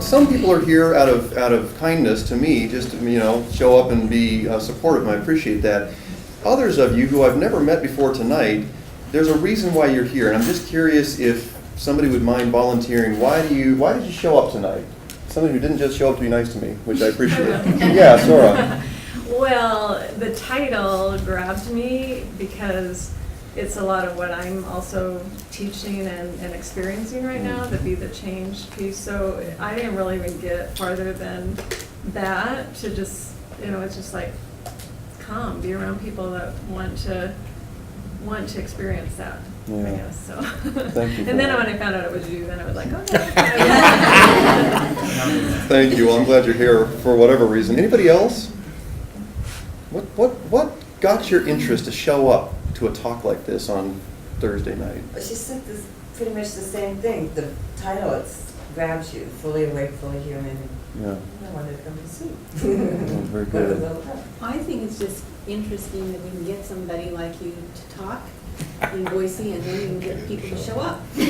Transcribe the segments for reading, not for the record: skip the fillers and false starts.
Some people are here out of kindness to me, just to, show up and be supportive, and I appreciate that. Others of you who I've never met before tonight, there's a reason why you're here, and I'm just curious if somebody would mind volunteering. Why did you show up tonight? Somebody who didn't just show up to be nice to me, which I appreciate. Yeah, Sora. Well, the title grabbed me because it's a lot of what I'm also teaching and experiencing right now, the Be the Change piece. So I didn't really even get farther than that to just, it's just like, come, be around people that want to experience that. Yeah. I guess so. Thank you. And then when I found out it was you, then I was like, okay. Thank you. Well, I'm glad you're here for whatever reason. Anybody else? What got your interest to show up to a talk like this on Thursday night? She said this pretty much the same thing. The title grabs you, fully awake, fully human. Yeah. I wanted to come and see. Very good. I think it's just interesting that we can get somebody like you to talk in Boise, and then we can get people to show up. So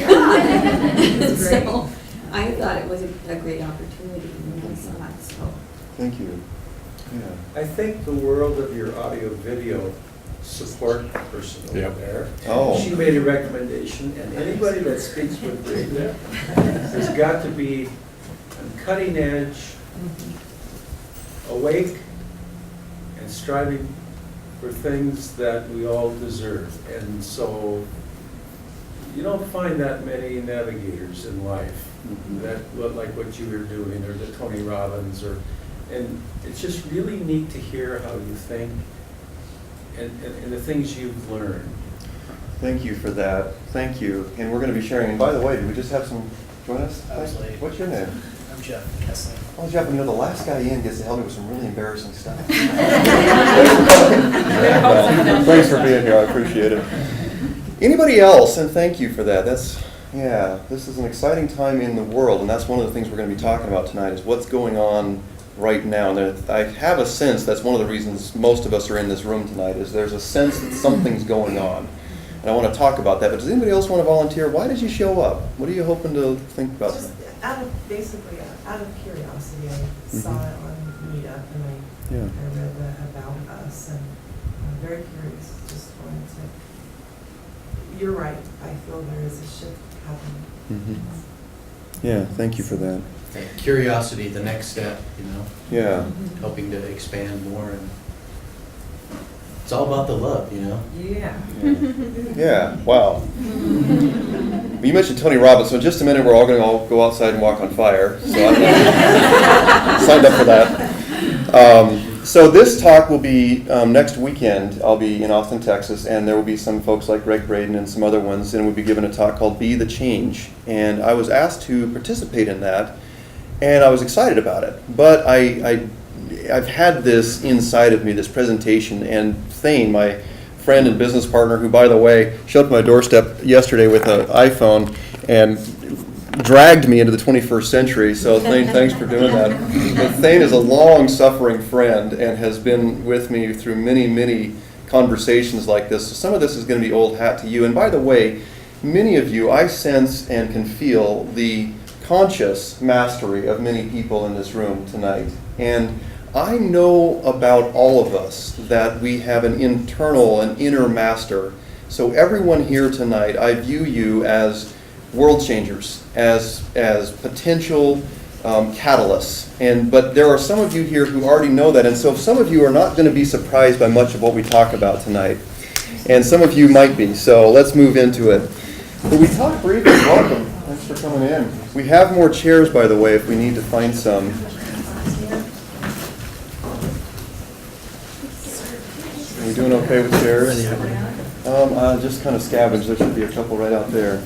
I thought it was a great opportunity when I saw it. So Thank you. Yeah. I think the world of your audio-video support person over there. Oh. She made a recommendation, and anybody that speaks with radio has got to be on cutting edge, awake, and striving for things that we all deserve. And so you don't find that many navigators in life that look like what you were doing, or the Tony Robbins, and it's just really neat to hear how you think and the things you've learned. Thank you for that. Thank you. And we're going to be sharing. And by the way, do we just have some join us? Absolutely. What's your name? I'm Jeff Kessler. Oh, Jeff, the last guy in gets to help me with some really embarrassing stuff. Well, thanks for being here. I appreciate it. Anybody else? And thank you for that. This is an exciting time in the world, and that's one of the things we're going to be talking about tonight is what's going on right now. And I have a sense that's one of the reasons most of us are in this room tonight is there's a sense that something's going on. And I want to talk about that. But does anybody else want to volunteer? Why did you show up? What are you hoping to think about? Just out of curiosity, I saw it on Meetup, and I read about us, and I'm very curious. Just wanted to. You're right. I feel there is a shift happening. Yeah, thank you for that. Curiosity, the next step, Yeah. helping to expand more, and it's all about the love, Yeah. Yeah, wow. You mentioned Tony Robbins, so in just a minute we're all going to go outside and walk on fire. So I'm signed up for that. So this talk will be next weekend. I'll be in Austin, Texas, and there will be some folks like Greg Braden and some other ones, and we'll be giving a talk called Be the Change. And I was asked to participate in that, and I was excited about it. But I've had this inside of me, this presentation, and Thane, my friend and business partner, who, by the way, showed up at my doorstep yesterday with an iPhone and dragged me into the 21st century. So Thane, thanks for doing that. But Thane is a long-suffering friend and has been with me through many, many conversations like this. So some of this is going to be old hat to you. And by the way, many of you, I sense and can feel the conscious mastery of many people in this room tonight. And I know about all of us that we have an inner master. So everyone here tonight, I view you as world changers, as potential catalysts. But there are some of you here who already know that, and so some of you are not going to be surprised by much of what we talk about tonight. And some of you might be, so let's move into it. But we talked briefly, welcome, thanks for coming in. We have more chairs, by the way, if we need to find some. Are we doing okay with chairs? Just kind of scavenge. There should be a couple right out there.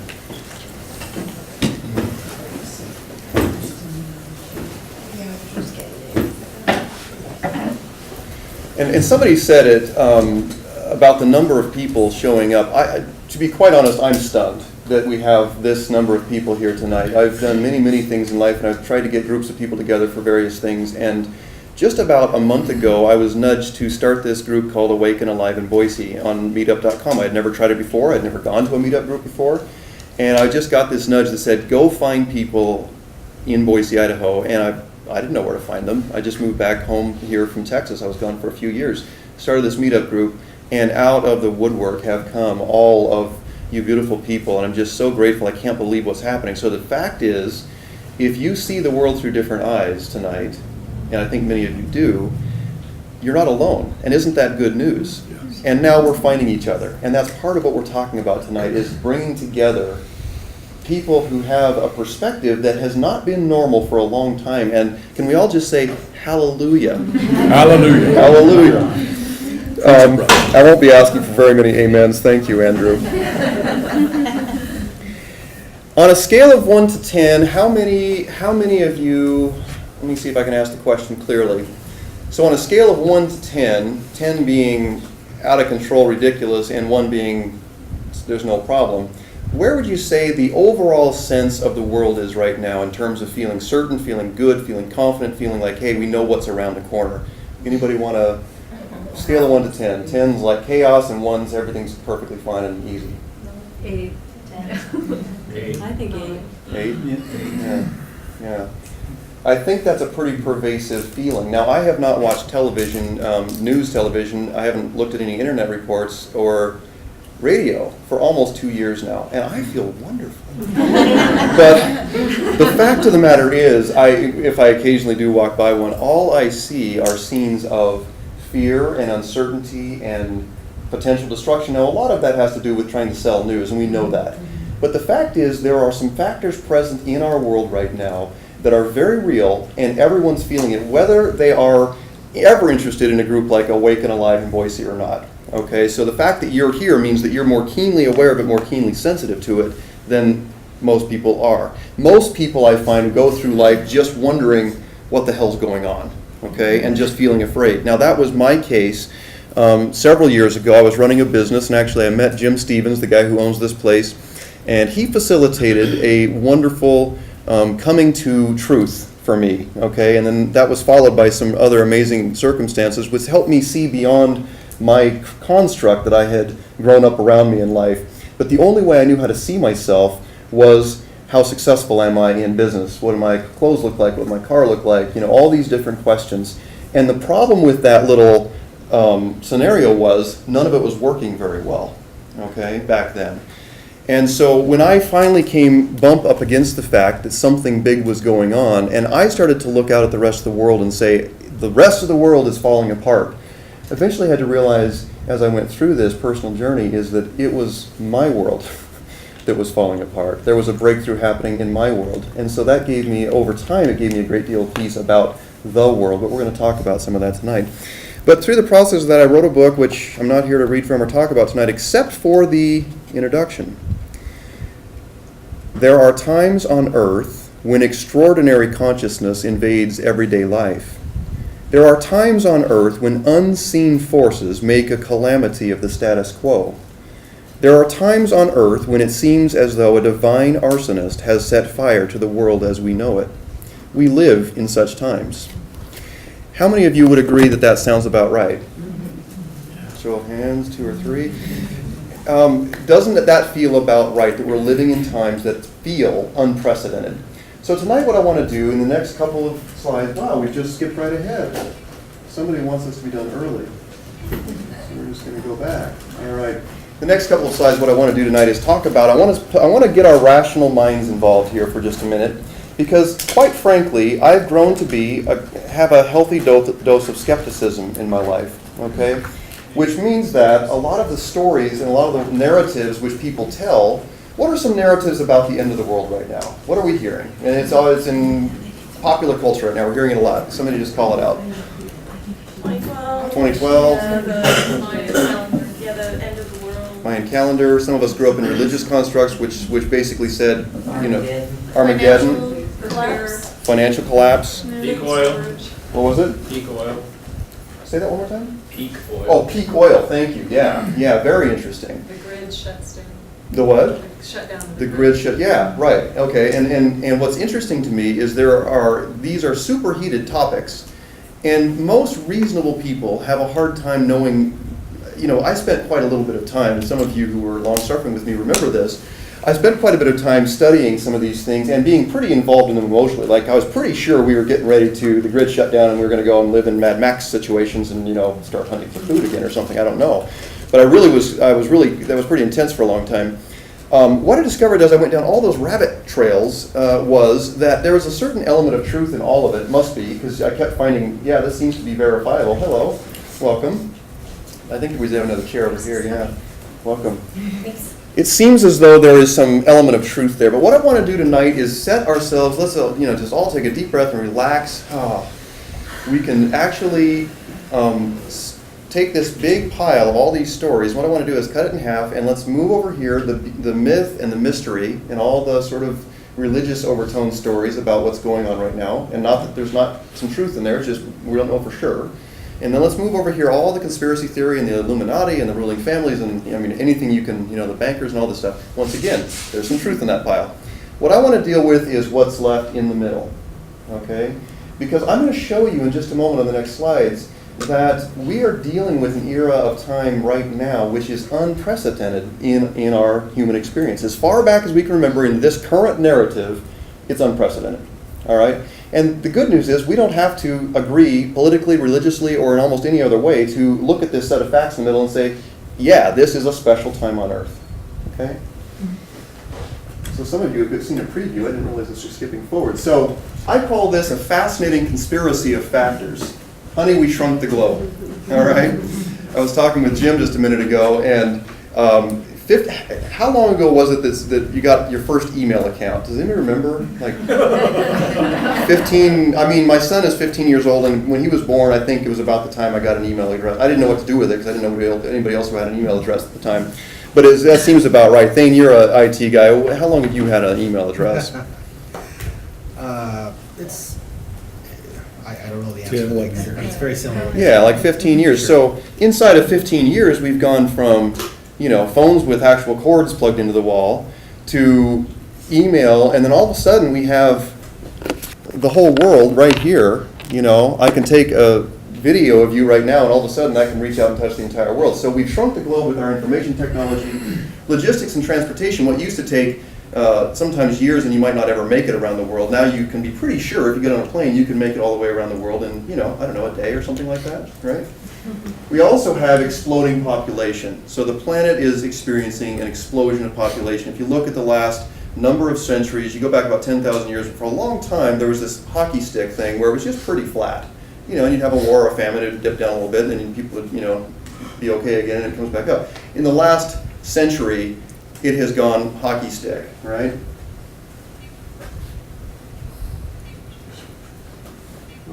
And somebody said it about the number of people showing up. To be quite honest, I'm stunned that we have this number of people here tonight. I've done many, many things in life, and I've tried to get groups of people together for various things. And just about a month ago, I was nudged to start this group called Awaken Alive in Boise on meetup.com. I had never tried it before. I'd never gone to a meetup group before. And I just got this nudge that said, go find people in Boise, Idaho, and I didn't know where to find them. I just moved back home here from Texas. I was gone for a few years. Started this meetup group, and out of the woodwork have come all of you beautiful people, and I'm just so grateful. I can't believe what's happening. So the fact is, if you see the world through different eyes tonight, and I think many of you do, you're not alone. And isn't that good news? Yes. And now we're finding each other. And that's part of what we're talking about tonight, is bringing together people who have a perspective that has not been normal for a long time. And can we all just say, hallelujah? Hallelujah. Hallelujah. I won't be asking for very many amens. Thank you, Andrew. On a scale of 1 to 10, how many of you, let me see if I can ask the question clearly. So on a scale of 1 to 10, 10 being out of control, ridiculous, and 1 being there's no problem, where would you say the overall sense of the world is right now in terms of feeling certain, feeling good, feeling confident, feeling like, hey, we know what's around the corner? Anybody want to scale of 1 to 10? 10's like chaos, and 1's everything's perfectly fine and easy. 8. 8. I think 8. 8? Yeah. I think that's a pretty pervasive feeling. Now, I have not watched television, news television. I haven't looked at any internet reports or radio for almost 2 years now, and I feel wonderful. But the fact of the matter is, if I occasionally do walk by one, all I see are scenes of fear and uncertainty and potential destruction. Now, a lot of that has to do with trying to sell news, and we know that. But the fact is, there are some factors present in our world right now that are very real, and everyone's feeling it, whether they are ever interested in a group like Awaken Alive in Boise or not. Okay, so the fact that you're here means that you're more keenly aware of it, more keenly sensitive to it than most people are. Most people, I find, go through life just wondering what the hell's going on, okay, and just feeling afraid. Now, that was my case several years ago. I was running a business, and actually I met Jim Stevens, the guy who owns this place, and he facilitated a wonderful coming to truth for me, okay, and then that was followed by some other amazing circumstances which helped me see beyond my construct that I had grown up around me in life. But the only way I knew how to see myself was, how successful am I in business? What do my clothes look like? What my car look like? You know, all these different questions. And the problem with that little scenario was none of it was working very well, okay, back then. And so when I finally came bump up against the fact that something big was going on, and I started to look out at the rest of the world and say, the rest of the world is falling apart, eventually I had to realize, as I went through this personal journey, is that it was my world that was falling apart. There was a breakthrough happening in my world. And so that gave me, over time, it gave me a great deal of peace about the world. But we're going to talk about some of that tonight. But through the process of that, I wrote a book, which I'm not here to read from or talk about tonight, except for the introduction. There are times on earth when extraordinary consciousness invades everyday life. There are times on earth when unseen forces make a calamity of the status quo. There are times on earth when it seems as though a divine arsonist has set fire to the world as we know it. We live in such times. How many of you would agree that that sounds about right? Show of hands, 2 or 3. Doesn't that feel about right, that we're living in times that feel unprecedented? So tonight what I want to do in the next couple of slides, wow, we just skipped right ahead. Somebody wants this to be done early. So we're just going to go back. All right. The next couple of slides, what I want to do tonight is talk about, I want to get our rational minds involved here for just a minute, because quite frankly, I've grown to have a healthy dose of skepticism in my life, okay? Which means that a lot of the stories and a lot of the narratives which people tell, what are some narratives about the end of the world right now? What are we hearing? And it's in popular culture right now. We're hearing it a lot. Somebody just call it out. 2012. 2012. Yeah, the Mayan calendar. Yeah, the end of the world. Mayan calendar. Some of us grew up in religious constructs which basically said, you know, Armageddon. Financial collapse. Peak oil. What was it? Peak oil. Say that one more time. Peak oil. Oh, peak oil. Thank you. Yeah, very interesting. The grid shuts down. The what? Shut down. The grid shut. Yeah, right. Okay. And what's interesting to me is these are superheated topics, and most reasonable people have a hard time knowing. You know, I spent quite a little bit of time, and some of you who were long suffering with me remember this. I spent quite a bit of time studying some of these things and being pretty involved in them emotionally. Like, I was pretty sure we were getting ready to, the grid shut down and we were going to go and live in Mad Max situations and, start hunting for food again or something. I don't know. But that was pretty intense for a long time. What I discovered as I went down all those rabbit trails was that there was a certain element of truth in all of it. It must be, because I kept finding, yeah, this seems to be verifiable. Hello, welcome. I think we have another chair over here, yeah. Welcome. Thanks. It seems as though there is some element of truth there, but what I want to do tonight is set ourselves, let's just all take a deep breath and relax. We can actually take this big pile of all these stories. What I want to do is cut it in half, and let's move over here the myth and the mystery and all the sort of religious overtone stories about what's going on right now. And not that there's not some truth in there, it's just we don't know for sure. And then let's move over here all the conspiracy theory and the Illuminati and the ruling families and anything you can, the bankers and all this stuff. Once again, there's some truth in that pile. What I want to deal with is what's left in the middle, okay? Because I'm going to show you in just a moment on the next slides that we are dealing with an era of time right now which is unprecedented in our human experience. As far back as we can remember in this current narrative, it's unprecedented, all right? And the good news is we don't have to agree politically, religiously, or in almost any other way to look at this set of facts in the middle and say, yeah, this is a special time on Earth, okay? So some of you have seen a preview. I didn't realize this was skipping forward. So I call this a fascinating conspiracy of factors. Honey, we shrunk the globe, all right? I was talking with Jim just a minute ago, and how long ago was it that you got your first email account? Does anybody remember? Like 15, my son is 15 years old, and when he was born, I think it was about the time I got an email address. I didn't know what to do with it because I didn't know anybody else who had an email address at the time. But that seems about right. Thane, you're an IT guy. How long have you had an email address? I don't know the answer. It's very similar. Yeah, like 15 years. Sure. So inside of 15 years, we've gone from phones with actual cords plugged into the wall to email, and then all of a sudden we have the whole world right here. I can take a video of you right now, and all of a sudden I can reach out and touch the entire world. So we've shrunk the globe with our information technology, logistics and transportation. What used to take sometimes years and you might not ever make it around the world, now you can be pretty sure if you get on a plane you can make it all the way around the world in, a day or something like that, right? We also have exploding population. So the planet is experiencing an explosion of population. If you look at the last number of centuries, you go back about 10,000 years, for a long time there was this hockey stick thing where it was just pretty flat. And you'd have a war or a famine, it would dip down a little bit, and then people would, be okay again, and it comes back up. In the last century, it has gone hockey stick, right?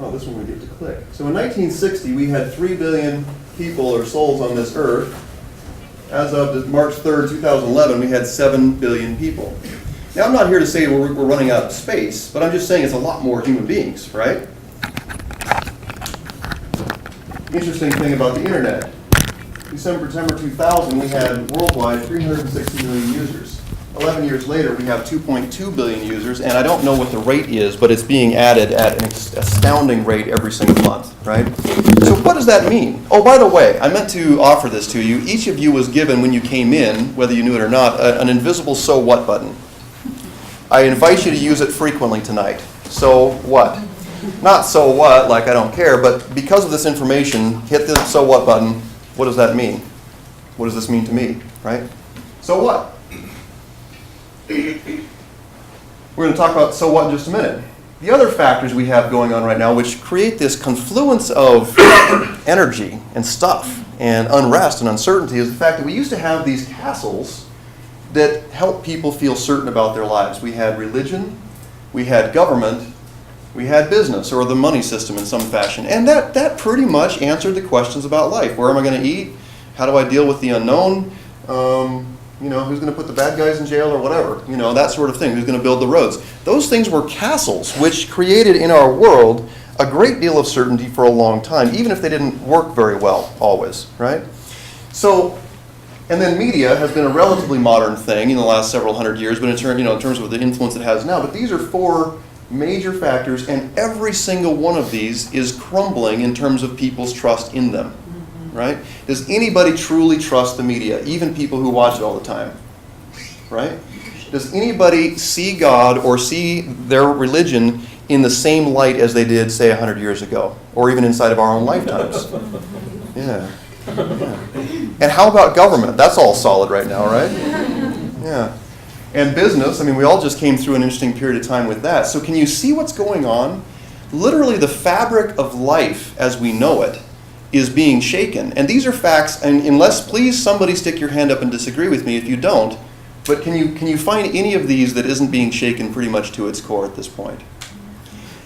Oh, this one we get to click. So in 1960, we had 3 billion people or souls on this earth. As of March 3rd, 2011, we had 7 billion people. Now, I'm not here to say we're running out of space, but I'm just saying it's a lot more human beings, right? Interesting thing about the internet. September 2000, we had worldwide 360 million users. 11 years later, we have 2.2 billion users, and I don't know what the rate is, but it's being added at an astounding rate every single month, right? So what does that mean? Oh, by the way, I meant to offer this to you. Each of you was given, when you came in, whether you knew it or not, an invisible so what button. I invite you to use it frequently tonight. So what? Not so what, like I don't care, but because of this information, hit the so what button. What does that mean? What does this mean to me, right? So what? We're going to talk about so what in just a minute. The other factors we have going on right now, which create this confluence of energy and stuff and unrest and uncertainty, is the fact that we used to have these castles that helped people feel certain about their lives. We had religion, we had government, we had business, or the money system in some fashion. And that pretty much answered the questions about life. Where am I going to eat? How do I deal with the unknown? Who's going to put the bad guys in jail or whatever? That sort of thing. Who's going to build the roads? Those things were castles, which created in our world a great deal of certainty for a long time, even if they didn't work very well always, right? So, and then media has been a relatively modern thing in the last several hundred years, but in terms of the influence it has now. But these are 4 major factors, and every single one of these is crumbling in terms of people's trust in them, right? Does anybody truly trust the media, even people who watch it all the time, right? Does anybody see God or see their religion in the same light as they did, say, 100 years ago, or even inside of our own lifetimes? Yeah. And how about government? That's all solid right now, right? Yeah. And business, I mean, we all just came through an interesting period of time with that. So can you see what's going on? Literally, the fabric of life as we know it is being shaken. And these are facts, and unless, please, somebody stick your hand up and disagree with me if you don't, but can you find any of these that isn't being shaken pretty much to its core at this point?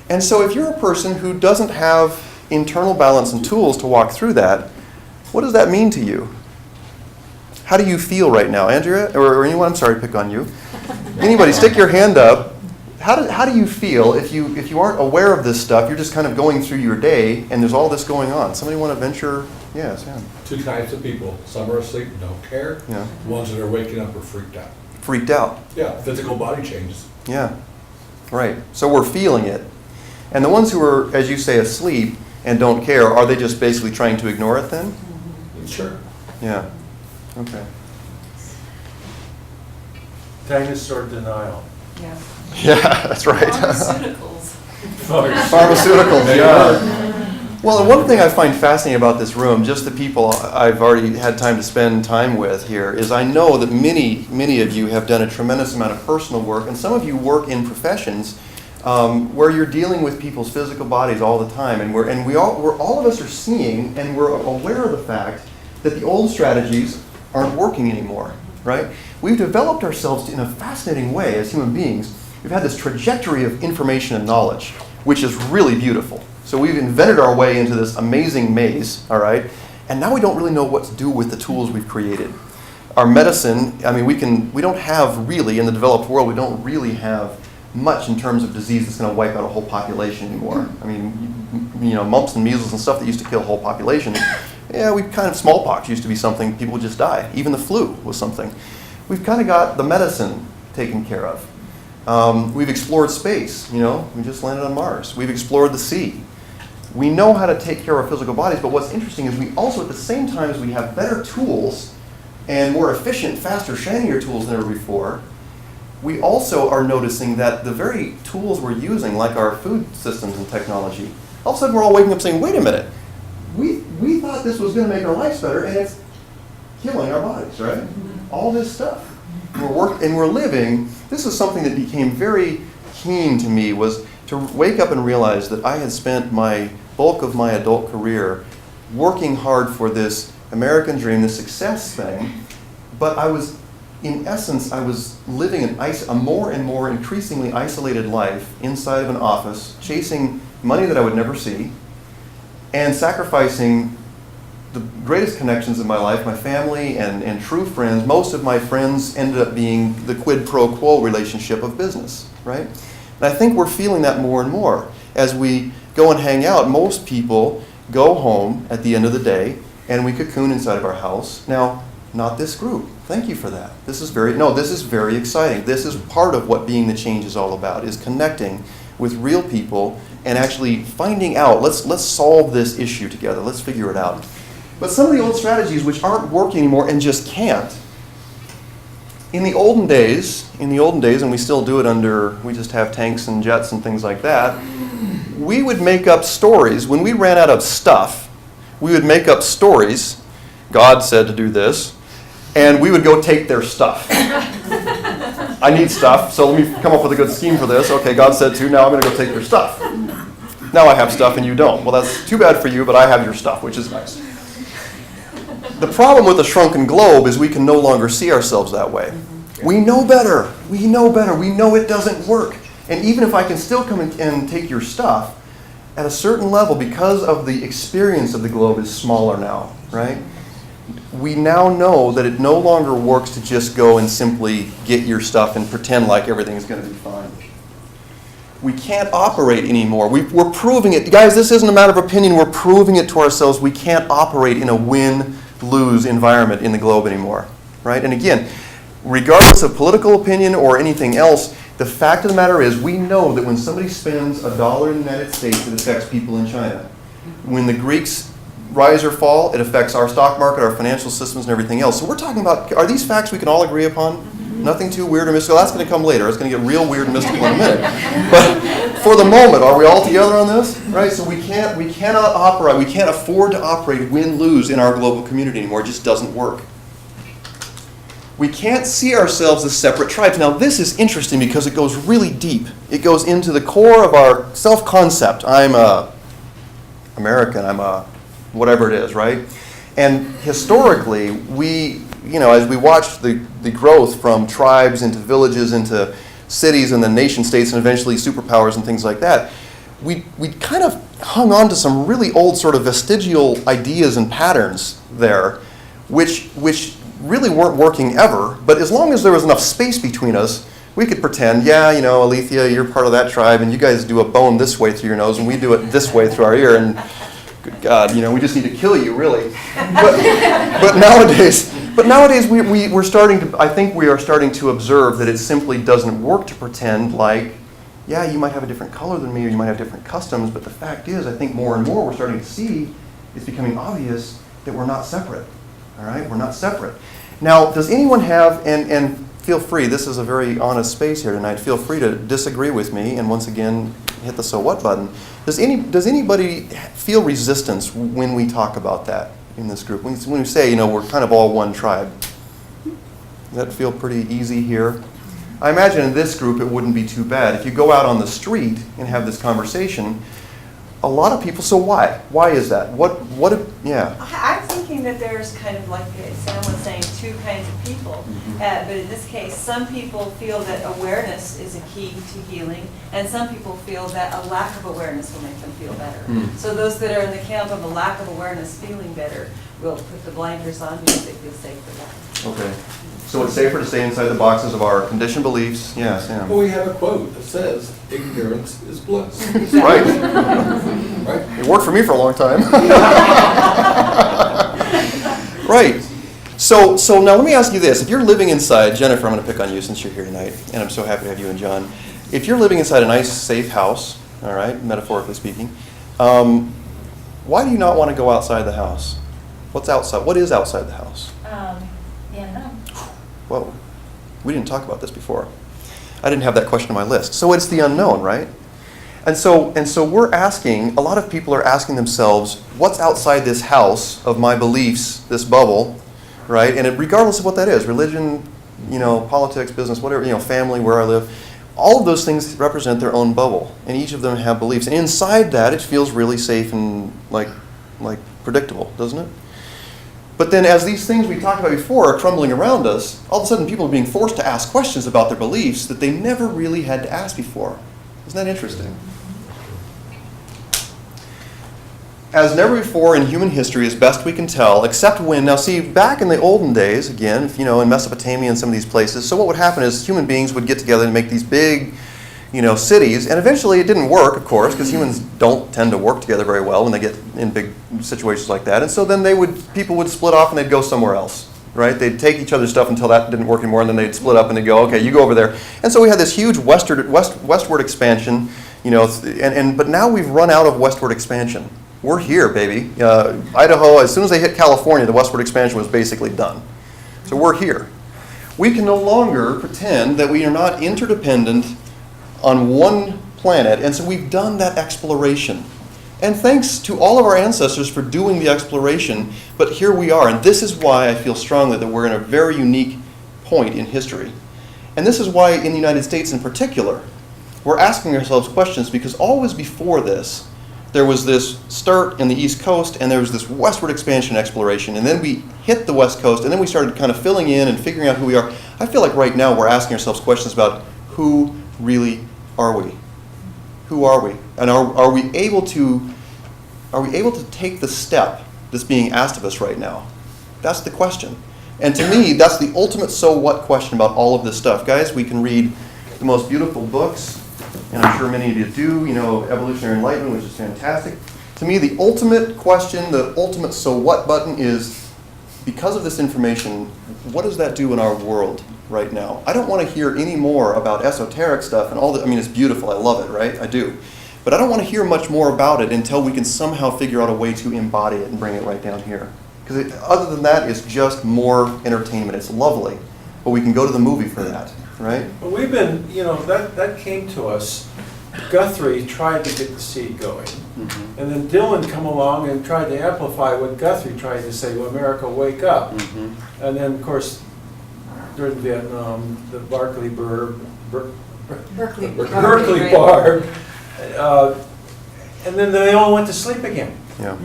And so if you're a person who doesn't have internal balance and tools to walk through that, what does that mean to you? How do you feel right now? Andrea, or anyone, I'm sorry to pick on you. Anybody, stick your hand up. How do you feel if you aren't aware of this stuff, you're just kind of going through your day and there's all this going on? Somebody want to venture? Yes, yeah. Two types of people. Some are asleep and don't care. Yeah. The ones that are waking up are freaked out. Freaked out. Yeah, physical body changes. Yeah, right. So we're feeling it. And the ones who are, as you say, asleep and don't care, are they just basically trying to ignore it then? Sure. Yeah. Okay. Dinosaur denial. Yeah. Yeah, that's right. Pharmaceuticals. Pharmaceuticals, yeah. Well, and one thing I find fascinating about this room, just the people I've already had time to spend time with here, is I know that many of you have done a tremendous amount of personal work, and some of you work in professions where you're dealing with people's physical bodies all the time, and all of us are seeing and we're aware of the fact that the old strategies aren't working anymore, right? We've developed ourselves in a fascinating way as human beings. We've had this trajectory of information and knowledge, which is really beautiful. So we've invented our way into this amazing maze, all right? And now we don't really know what to do with the tools we've created. Our medicine, I mean, we don't have really, in the developed world, we don't really have much in terms of disease that's going to wipe out a whole population anymore. I mean, mumps and measles and stuff that used to kill a whole population. Yeah, smallpox used to be something people would just die. Even the flu was something. We've kind of got the medicine taken care of. We've explored space, we just landed on Mars. We've explored the sea. We know how to take care of our physical bodies, but what's interesting is we also, at the same time as we have better tools and more efficient, faster, shinier tools than ever before, we also are noticing that the very tools we're using, like our food systems and technology, all of a sudden we're all waking up saying, wait a minute, we thought this was going to make our lives better, and it's killing our bodies, right? All this stuff. We're living, this is something that became very keen to me, was to wake up and realize that I had spent my bulk of my adult career working hard for this American dream, this success thing, but in essence, I was living a more and more increasingly isolated life inside of an office, chasing money that I would never see, and sacrificing the greatest connections in my life, my family and true friends. Most of my friends ended up being the quid pro quo relationship of business, right? And I think we're feeling that more and more. As we go and hang out, most people go home at the end of the day and we cocoon inside of our house. Now, not this group. Thank you for that. This is very exciting. This is part of what being the change is all about, is connecting with real people and actually finding out, let's solve this issue together. Let's figure it out. But some of the old strategies which aren't working anymore and just can't, in the olden days, and we still do it we just have tanks and jets and things like that, we would make up stories. When we ran out of stuff, we would make up stories. God said to do this, and we would go take their stuff. I need stuff, so let me come up with a good scheme for this. Okay, God said to, now I'm going to go take your stuff. Now I have stuff and you don't. Well, that's too bad for you, but I have your stuff, which is nice. The problem with the shrunken globe is we can no longer see ourselves that way. We know better. We know it doesn't work. And even if I can still come and take your stuff, at a certain level, because of the experience of the globe is smaller now, right? We now know that it no longer works to just go and simply get your stuff and pretend like everything's going to be fine. We can't operate anymore. We're proving it. Guys, this isn't a matter of opinion. We're proving it to ourselves. We can't operate in a win-lose environment in the globe anymore, right? And again, regardless of political opinion or anything else, the fact of the matter is we know that when somebody spends $1 in the United States, it affects people in China. When the Greeks rise or fall, it affects our stock market, our financial systems, and everything else. So we're talking about, are these facts we can all agree upon? Nothing too weird or mystical. That's going to come later. It's going to get real weird and mystical in a minute. But for the moment, are we all together on this? Right? So we cannot operate, we can't afford to operate win-lose in our global community anymore. It just doesn't work. We can't see ourselves as separate tribes. Now, this is interesting because it goes really deep. It goes into the core of our self-concept. I'm a American, I'm a whatever it is, right? And historically, as we watched the growth from tribes into villages, into cities, and then nation states, and eventually superpowers and things like that, we kind of hung on to some really old sort of vestigial ideas and patterns there, which really weren't working ever. But as long as there was enough space between us, we could pretend, Alethea, you're part of that tribe, and you guys do a bone this way through your nose, and we do it this way through our ear, and good God, we just need to kill you, really. But nowadays, we're starting to. I think we are starting to observe that it simply doesn't work to pretend like, you might have a different color than me, or you might have different customs. But the fact is, I think more and more we're starting to see it's becoming obvious that we're not separate. All right, we're not separate. Now, does anyone have and feel free. This is a very honest space here tonight. Feel free to disagree with me, and once again, hit the so what button. Does anybody feel resistance when we talk about that in this group? When we say, we're kind of all one tribe. Does that feel pretty easy here? I imagine in this group it wouldn't be too bad. If you go out on the street and have this conversation, a lot of people, so why? Why is that? I'm thinking that there's kind of like Sam was saying, two kinds of people. But in this case, some people feel that awareness is a key to healing, and some people feel that a lack of awareness will make them feel better. So those that are in the camp of a lack of awareness feeling better will put the blinders on because they feel safe for that. Okay. So it's safer to stay inside the boxes of our conditioned beliefs. Yeah, Sam. Well, we have a quote that says, ignorance is bliss. Right. Right? It worked for me for a long time. Right. So now let me ask you this. If you're living inside, Jennifer, I'm going to pick on you since you're here tonight, and I'm so happy to have you and John. If you're living inside a nice, safe house, all right, metaphorically speaking, why do you not want to go outside the house? What's outside? What is outside the house? The unknown. Whoa. We didn't talk about this before. I didn't have that question on my list. So it's the unknown, right? And so we're asking, a lot of people are asking themselves, what's outside this house of my beliefs, this bubble, right? And regardless of what that is, religion, politics, business, whatever, family, where I live, all of those things represent their own bubble, and each of them have beliefs. And inside that, it feels really safe and like predictable, doesn't it? But then as these things we talked about before are crumbling around us, all of a sudden people are being forced to ask questions about their beliefs that they never really had to ask before. Isn't that interesting? As never before in human history, as best we can tell, except when, now see, back in the olden days, again, in Mesopotamia and some of these places, so what would happen is human beings would get together and make these big, cities, and eventually it didn't work, of course, because humans don't tend to work together very well when they get in big situations like that, and so then people would split off and they'd go somewhere else, right? They'd take each other's stuff until that didn't work anymore, and then they'd split up and they'd go, okay, you go over there. And so we had this huge westward expansion, but now we've run out of westward expansion. We're here, baby. Idaho, as soon as they hit California, the westward expansion was basically done. So we're here. We can no longer pretend that we are not interdependent on one planet, and so we've done that exploration. And thanks to all of our ancestors for doing the exploration, but here we are, and this is why I feel strongly that we're in a very unique point in history. And this is why in the United States in particular, we're asking ourselves questions, because always before this, there was this start in the East Coast, and there was this westward expansion exploration, and then we hit the West Coast, and then we started kind of filling in and figuring out who we are. I feel like right now we're asking ourselves questions about who really are we? Who are we? And are we able to take the step that's being asked of us right now? That's the question. And to me, that's the ultimate so what question about all of this stuff. Guys, we can read the most beautiful books, and I'm sure many of you do, Evolutionary Enlightenment, which is fantastic. To me, the ultimate question, the ultimate so what button is, because of this information, what does that do in our world right now? I don't want to hear any more about esoteric stuff and all that. I mean, it's beautiful. I love it, right? I do. But I don't want to hear much more about it until we can somehow figure out a way to embody it and bring it right down here. Because other than that, it's just more entertainment. It's lovely. but we can go to the movie for that, right? But we've been, that came to us. Guthrie tried to get the seed going. Mm-hmm. And then Dylan come along and tried to amplify what Guthrie tried to say, well, America, wake up. Mm-hmm. And then, of course, during Vietnam, the Berkeley Barb, and then they all went to sleep again Yeah.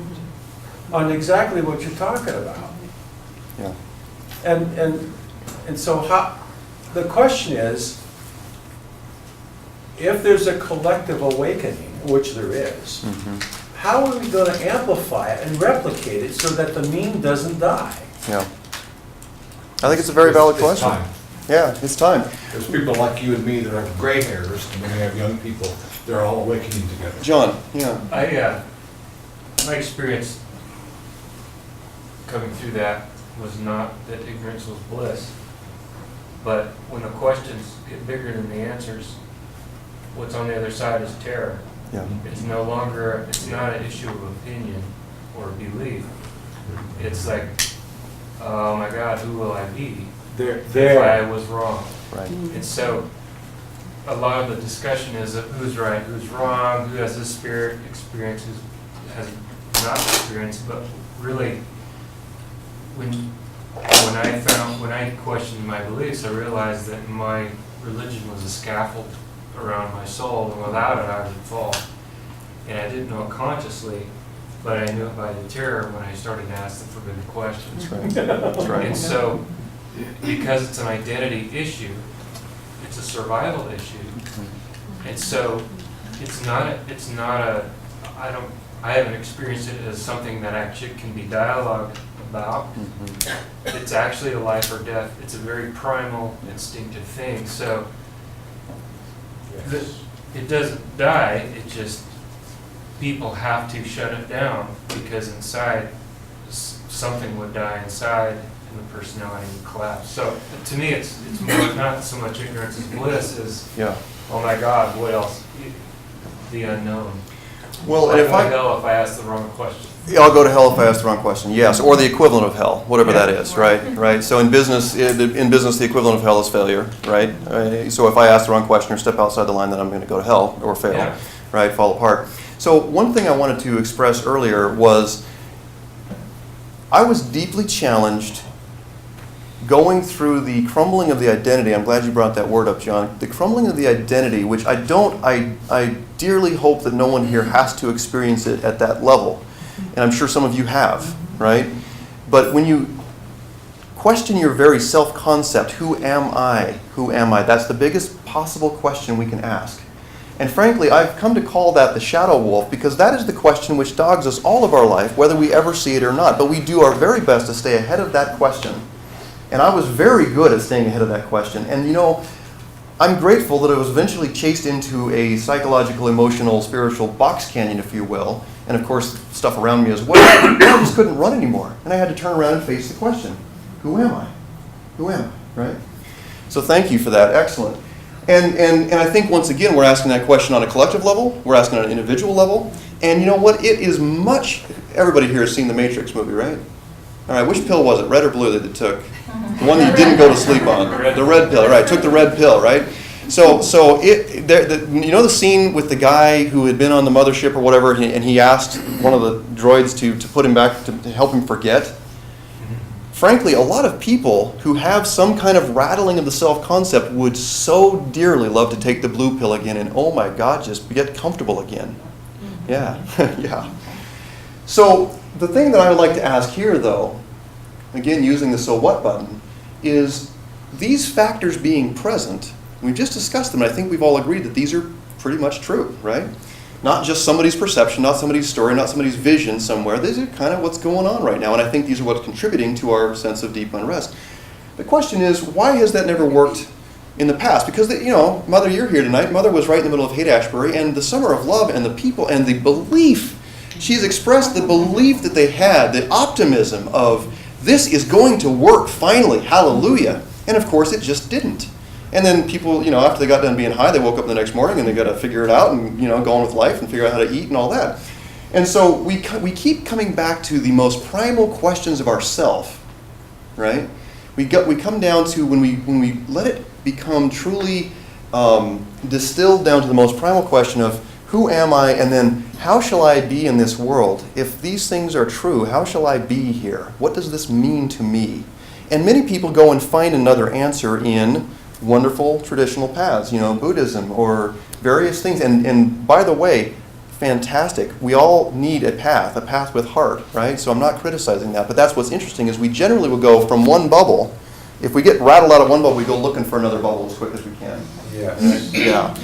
on exactly what you're talking about. Yeah. And so the question is, if there's a collective awakening, which there is, Mm-hmm. how are we going to amplify it and replicate it so that the meme doesn't die? Yeah. I think it's a very valid It's question. time. Yeah, it's time. There's people like you and me that have gray hairs, and then we have young people, they're all awakening together. John, yeah. My experience coming through that was not that ignorance was bliss, but when the questions get bigger than the answers, what's on the other side is terror. Yeah. It's not an issue of opinion or belief. It's like, oh my God, who will I be if I was wrong? Right. And so a lot of the discussion is of who's right, who's wrong, who has this spirit experience, who has not experienced, but really when I questioned my beliefs, I realized that my religion was a scaffold around my soul, and without it I would fall. And I didn't know it consciously, but I knew it by the terror when I started to ask the forbidden questions. That's right. That's right. And so, because it's an identity issue, it's a survival issue. And so, I haven't experienced it as something that actually can be dialogued about. Mm-hmm. It's actually a life or death. It's a very primal, instinctive thing. So, it doesn't die, it just, people have to shut it down because inside, something would die inside and the personality would collapse. So to me, it's more not so much ignorance as bliss as, Yeah. oh my God, what else? The unknown. Well, I'll and if go to hell if I ask the wrong question. I'll go to hell if I ask the wrong question. Yes, or the equivalent of hell, whatever that is, right? Right. So in business, the equivalent of hell is failure, right? So if I ask the wrong question or step outside the line, then I'm going to go to hell or fail, Yeah. right? Fall apart. So one thing I wanted to express earlier was I was deeply challenged going through the crumbling of the identity. I'm glad you brought that word up, John. The crumbling of the identity, which I dearly hope that no one here has to experience it at that level. And I'm sure some of you have, right? But when you question your very self-concept, who am I? Who am I? That's the biggest possible question we can ask. And frankly, I've come to call that the shadow wolf because that is the question which dogs us all of our life, whether we ever see it or not. But we do our very best to stay ahead of that question. And I was very good at staying ahead of that question. And I'm grateful that I was eventually chased into a psychological, emotional, spiritual box canyon, if you will. And of course, stuff around me as well. I just couldn't run anymore. And I had to turn around and face the question, who am I? Who am I, right? So thank you for that. Excellent. And I think, once again, we're asking that question on a collective level. We're asking on an individual level. And you know what? It is much... Everybody here has seen the Matrix movie, right? All right, which pill was it, red or blue, that it took? The one that you didn't go to sleep on. The red pill, right. Took the red pill, right? So the scene with the guy who had been on the mothership or whatever, and he asked one of the droids to put him back, to help him forget? Frankly, a lot of people who have some kind of rattling of the self-concept would so dearly love to take the blue pill again and, oh my God, just get comfortable again. Yeah, yeah. So the thing that I would like to ask here, though, again using the so what button, is these factors being present, we've just discussed them, and I think we've all agreed that these are pretty much true, right? Not just somebody's perception, not somebody's story, not somebody's vision somewhere. These are kind of what's going on right now, and I think these are what's contributing to our sense of deep unrest. The question is, why has that never worked in the past? Because, Mother, you're here tonight. Mother was right in the middle of Haight-Ashbury, and the Summer of Love and the people and the belief, she's expressed the belief that they had, the optimism of, this is going to work finally, hallelujah. And of course, it just didn't. And then people, after they got done being high, they woke up the next morning and they got to figure it out and, go on with life and figure out how to eat and all that. And so we keep coming back to the most primal questions of ourself, right? we come down to when we let it become truly distilled down to the most primal question of who am I, and then how shall I be in this world? If these things are true, how shall I be here? What does this mean to me? And many people go and find another answer in wonderful traditional paths, Buddhism or various things. And by the way, fantastic. We all need a path with heart, right? So I'm not criticizing that, but that's what's interesting is we generally will go from one bubble. If we get rattled out of one bubble, we go looking for another bubble as quick as we can. Yes. Yeah.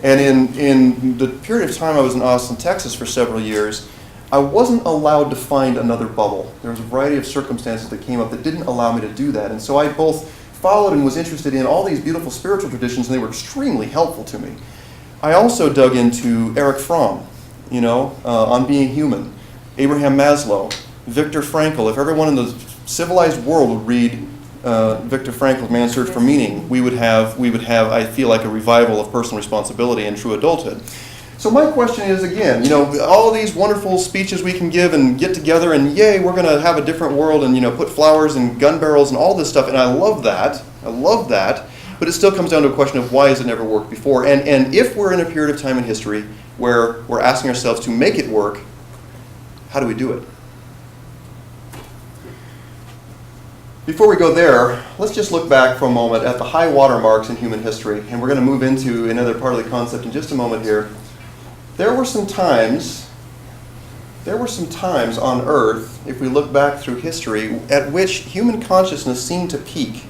And in the period of time I was in Austin, Texas for several years, I wasn't allowed to find another bubble. There was a variety of circumstances that came up that didn't allow me to do that. And so I both followed and was interested in all these beautiful spiritual traditions, and they were extremely helpful to me. I also dug into Erich Fromm, on being human, Abraham Maslow, Viktor Frankl. If everyone in the civilized world would read Viktor Frankl's Man's Search for Meaning, we would have, I feel like, a revival of personal responsibility and true adulthood. So my question is, again, all these wonderful speeches we can give and get together and yay, we're going to have a different world and, put flowers and gun barrels and all this stuff, and I love that, but it still comes down to a question of why has it never worked before? And if we're in a period of time in history where we're asking ourselves to make it work, how do we do it? Before we go there, let's just look back for a moment at the high water marks in human history, and we're going to move into another part of the concept in just a moment here. There were some times on Earth, if we look back through history, at which human consciousness seemed to peak.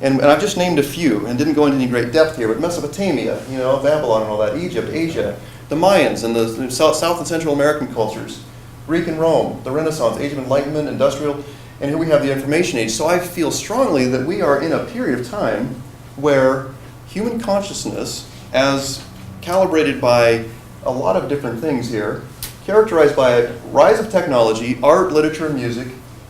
And I've just named a few and didn't go into any great depth here, but Mesopotamia, Babylon and all that, Egypt, Asia, the Mayans and the South and Central American cultures, Greek and Rome, the Renaissance, Age of Enlightenment, Industrial, and here we have the Information Age. So I feel strongly that we are in a period of time where human consciousness, as calibrated by a lot of different things here, characterized by a rise of technology, art, literature, music,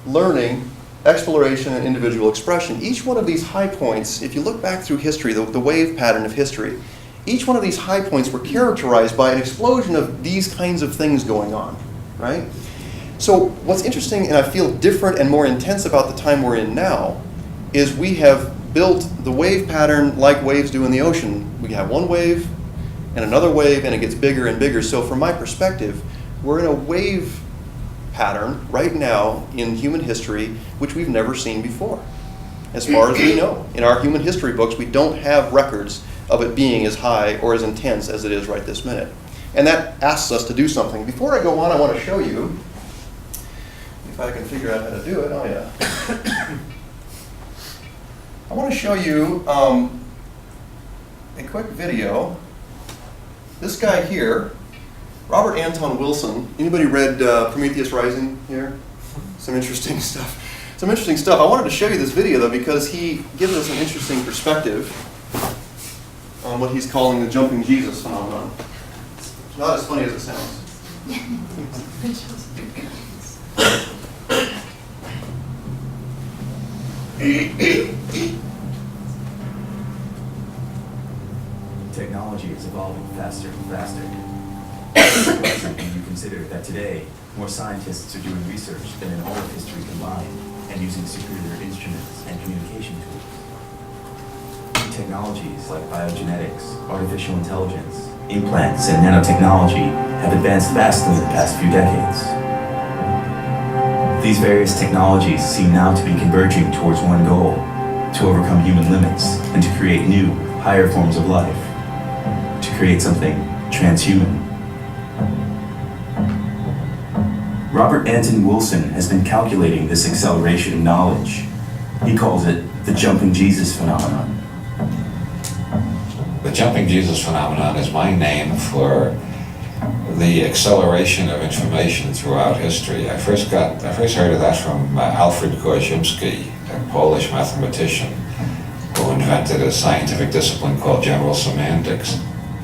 learning, exploration, and individual expression. Each one of these high points, if you look back through history, the wave pattern of history, each one of these high points were characterized by an explosion of these kinds of things going on, right? So what's interesting, and I feel different and more intense about the time we're in now, is we have built the wave pattern like waves do in the ocean. We have one wave and another wave, and it gets bigger and bigger. So from my perspective, we're in a wave pattern right now in human history which we've never seen before. As far as we know, in our human history books, we don't have records of it being as high or as intense as it is right this minute. And that asks us to do something. Before I go on, I want to show you, if I can figure out how to do it. Oh yeah. I want to show you a quick video. This guy here, Robert Anton Wilson. Anybody read Prometheus Rising here? Some interesting stuff. I wanted to show you this video though because he gives us an interesting perspective on what he's calling the jumping Jesus phenomenon. It's not as funny as it sounds. Technology is evolving faster and faster. When you consider that today, more scientists are doing research than in all of history combined, and using superior instruments and communication tools. New technologies like biogenetics, artificial intelligence, implants, and nanotechnology have advanced vastly in the past few decades. These various technologies seem now to be converging towards one goal: to overcome human limits and to create new, higher forms of life, to create something transhuman. Robert Anton Wilson has been calculating this acceleration of knowledge. He calls it the jumping Jesus phenomenon. The jumping Jesus phenomenon is my name for the acceleration of information throughout history. I first heard of that from Alfred Korzymski, a Polish mathematician who invented a scientific discipline called general semantics.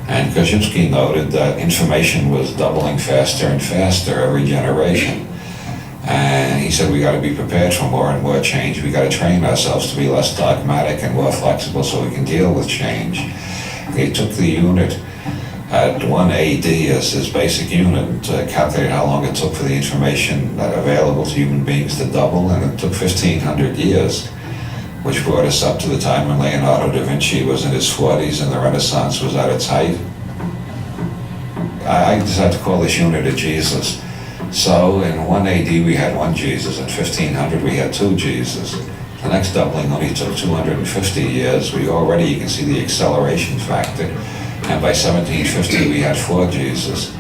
And Korzymski noted that information was doubling faster and faster every generation. And he said we got to be prepared for more and more change. We got to train ourselves to be less dogmatic and more flexible so we can deal with change. He took the unit at 1 AD as his basic unit to calculate how long it took for the information available to human beings to double, and it took 1,500 years. which brought us up to the time when Leonardo da Vinci was in his 40s and the Renaissance was at its height. I decided to call this unit a Jesus. So in 1 AD we had one Jesus, in 1500 we had two Jesus. The next doubling only took 250 years. You can see the acceleration factor. And by 1750 we had four Jesus.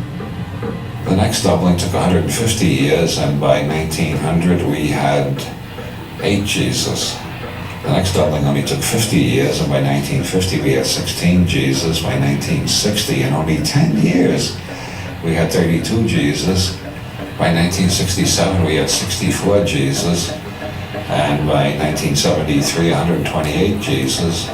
The next doubling took 150 years, and by 1900 we had 8 Jesus. The next doubling only took 50 years, and by 1950 we had 16 Jesus. By 1960, in only 10 years, we had 32 Jesus. By 1967 we had 64 Jesus. And by 1973, 128 Jesus.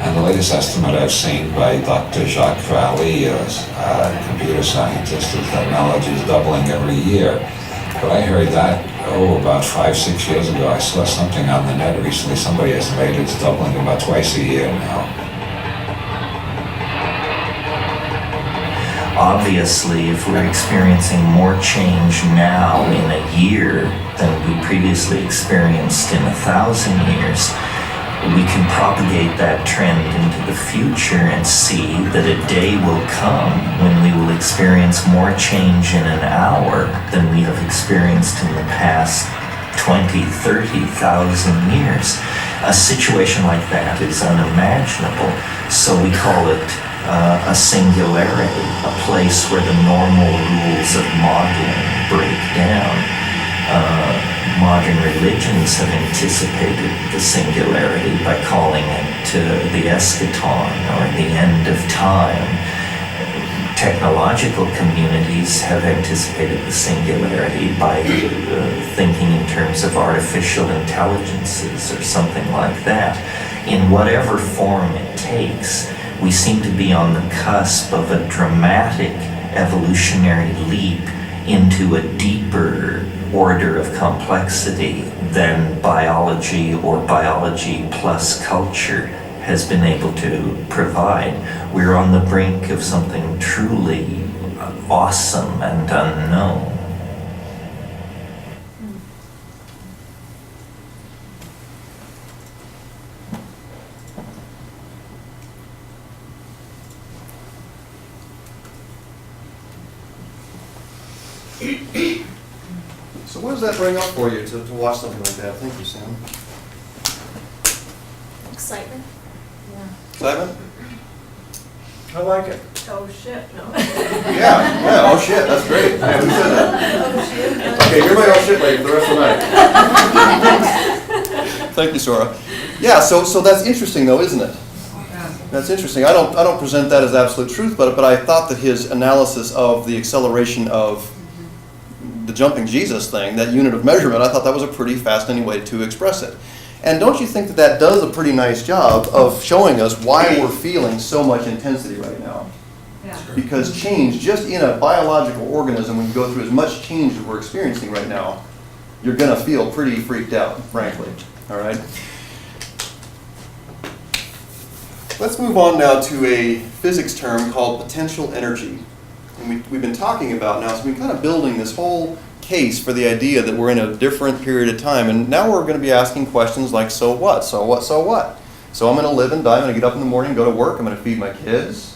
And the latest estimate I've seen by Dr. Jacques Vallée, a computer scientist, is that knowledge is doubling every year. But I heard that, about 5-6 years ago. I saw something on the net recently. Somebody estimated it's doubling about twice a year now. Obviously, if we're experiencing more change now in a year than we previously experienced in 1,000 years, we can propagate that trend into the future and see that a day will come when we will experience more change in an hour than we have experienced in the past 20, 30,000 years. A situation like that is unimaginable, so we call it a singularity, a place where the normal rules of modeling break down. Modern religions have anticipated the singularity by calling it the eschaton, or the end of time. Technological communities have anticipated the singularity by thinking in terms of artificial intelligences or something like that. In whatever form it takes, we seem to be on the cusp of a dramatic evolutionary leap into a deeper order of complexity than biology or biology plus culture has been able to provide. We're on the brink of something truly awesome and unknown. So what does that bring up for you to watch something like that? Thank you, Sam. Excitement? Yeah. Excitement? I like it. Oh, shit, no. Yeah, oh shit, that's great. Yeah, who said that? Oh, shit. Okay, you're my oh shit lady for the rest of the night. Thank you, Sora. Yeah, so that's interesting though, isn't it? That's interesting. I don't present that as absolute truth, but I thought that his analysis of the acceleration of the jumping Jesus thing, that unit of measurement, I thought that was a pretty fascinating way to express it. And don't you think that that does a pretty nice job of showing us why we're feeling so much intensity right now? Yeah. Because change, just in a biological organism, when you go through as much change as we're experiencing right now, you're going to feel pretty freaked out, frankly. All right? Let's move on now to a physics term called potential energy. And we've been talking about now, so we've been kind of building this whole case for the idea that we're in a different period of time. And now we're going to be asking questions like, so what? So what? So what? So I'm going to live and die. I'm going to get up in the morning, go to work. I'm going to feed my kids.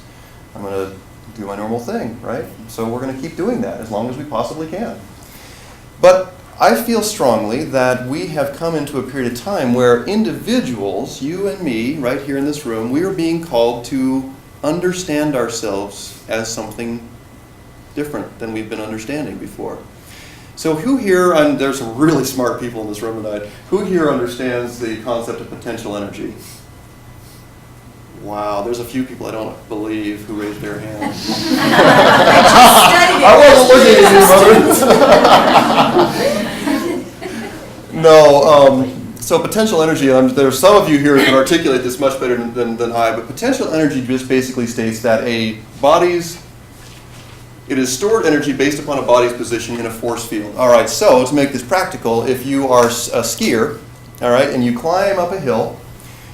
I'm going to do my normal thing, right? So we're going to keep doing that as long as we possibly can. But I feel strongly that we have come into a period of time where individuals, you and me, right here in this room, we are being called to understand ourselves as something different than we've been understanding before. So who here, and there's some really smart people in this room tonight, who here understands the concept of potential energy? Wow, there's a few people I don't believe who raised their hands. I wasn't looking at you, brother. No, so potential energy, there are some of you here who can articulate this much better than I, but potential energy just basically states that it is stored energy based upon a body's position in a force field. All right, so to make this practical, if you are a skier, all right, and you climb up a hill,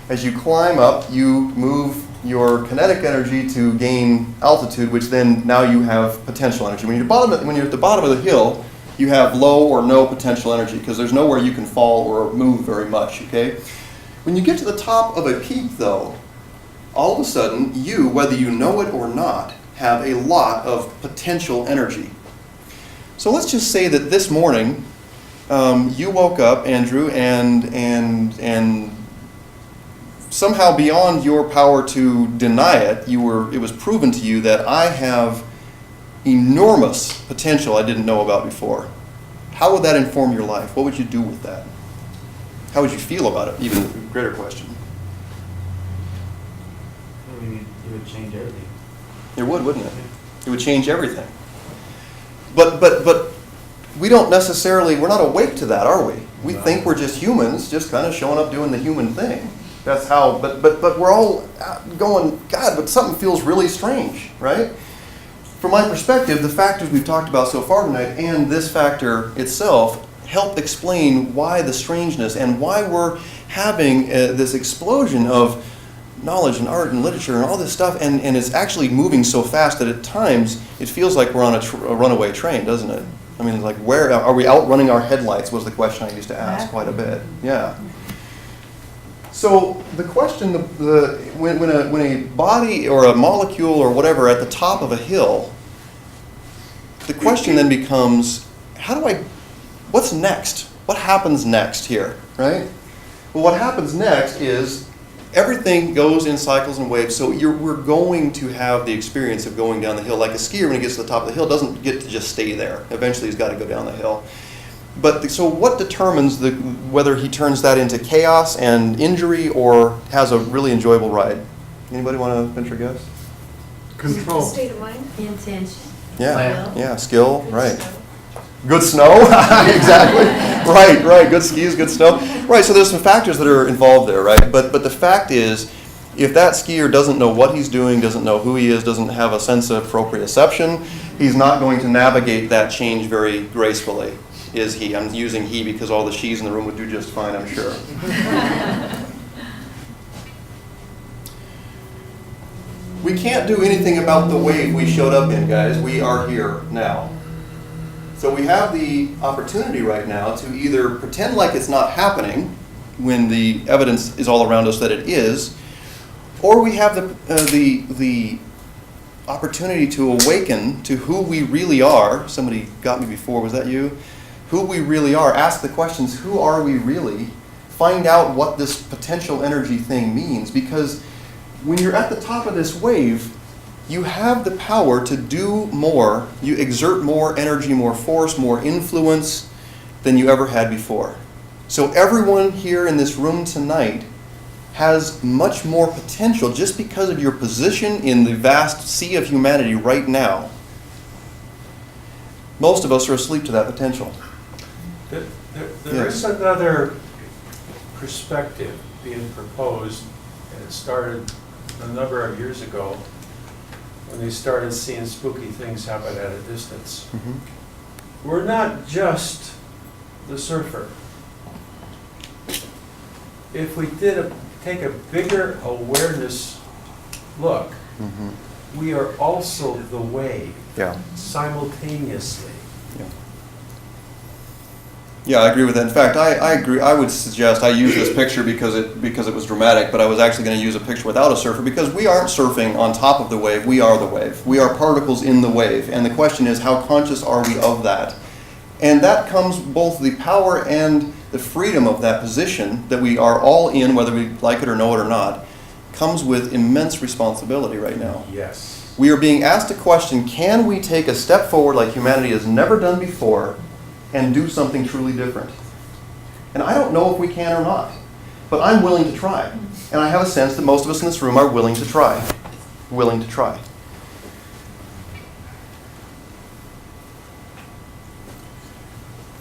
as you climb up, you move your kinetic energy to gain altitude, which then now you have potential energy. When you're at the bottom of the hill, you have low or no potential energy because there's nowhere you can fall or move very much, okay? When you get to the top of a peak, though, all of a sudden, you, whether you know it or not, have a lot of potential energy. So let's just say that this morning, you woke up, Andrew, and somehow beyond your power to deny it, it was proven to you that I have enormous potential I didn't know about before. How would that inform your life? What would you do with that? How would you feel about it? Even a greater question. It would change everything. It would, wouldn't it? It would change everything. But we don't necessarily, we're not awake to that, are we? We think we're just humans, just kind of showing up doing the human thing. That's how, but we're all going, God, but something feels really strange, right? From my perspective, the factors we've talked about so far tonight and this factor itself help explain why the strangeness and why we're having this explosion of knowledge and art and literature and all this stuff, and it's actually moving so fast that at times it feels like we're on a runaway train, doesn't it? I mean, like, where are we outrunning our headlights was the question I used to ask quite a bit. Yeah. So the question, when a body or a molecule or whatever at the top of a hill, the question then becomes, what's next? What happens next here, right? Well, what happens next is everything goes in cycles and waves, so we're going to have the experience of going down the hill. Like a skier, when he gets to the top of the hill, doesn't get to just stay there. Eventually, he's got to go down the hill. But so what determines whether he turns that into chaos and injury or has a really enjoyable ride? Anybody want to venture a guess? Control. State of mind. Intention. Yeah, skill, right. Good snow, exactly. Right, good skis, good snow. Right, so there's some factors that are involved there, right? But the fact is, if that skier doesn't know what he's doing, doesn't know who he is, doesn't have a sense of proprioception, he's not going to navigate that change very gracefully. Is he? I'm using he because all the she's in the room would do just fine, I'm sure. We can't do anything about the wave we showed up in, guys. We are here now. So we have the opportunity right now to either pretend like it's not happening when the evidence is all around us that it is, or we have the opportunity to awaken to who we really are. Somebody got me before, was that you? Who we really are. Ask the questions, who are we really? Find out what this potential energy thing means, because when you're at the top of this wave, you have the power to do more, you exert more energy, more force, more influence than you ever had before. So everyone here in this room tonight has much more potential just because of your position in the vast sea of humanity right now. Most of us are asleep to that potential. There is another perspective being proposed, and it started a number of years ago when they started seeing spooky things happen at a distance. Mm-hmm. We're not just the surfer. If we take a bigger awareness look, mm-hmm. we are also the wave simultaneously. Yeah, I agree with that. In fact, I agree. I would suggest I use this picture because it was dramatic, but I was actually going to use a picture without a surfer because we aren't surfing on top of the wave. We are the wave. We are particles in the wave. And the question is, how conscious are we of that? And that comes both the power and the freedom of that position that we are all in, whether we like it or know it or not, comes with immense responsibility right now. Yes. We are being asked a question, can we take a step forward like humanity has never done before and do something truly different? And I don't know if we can or not, but I'm willing to try. And I have a sense that most of us in this room are willing to try. Willing to try.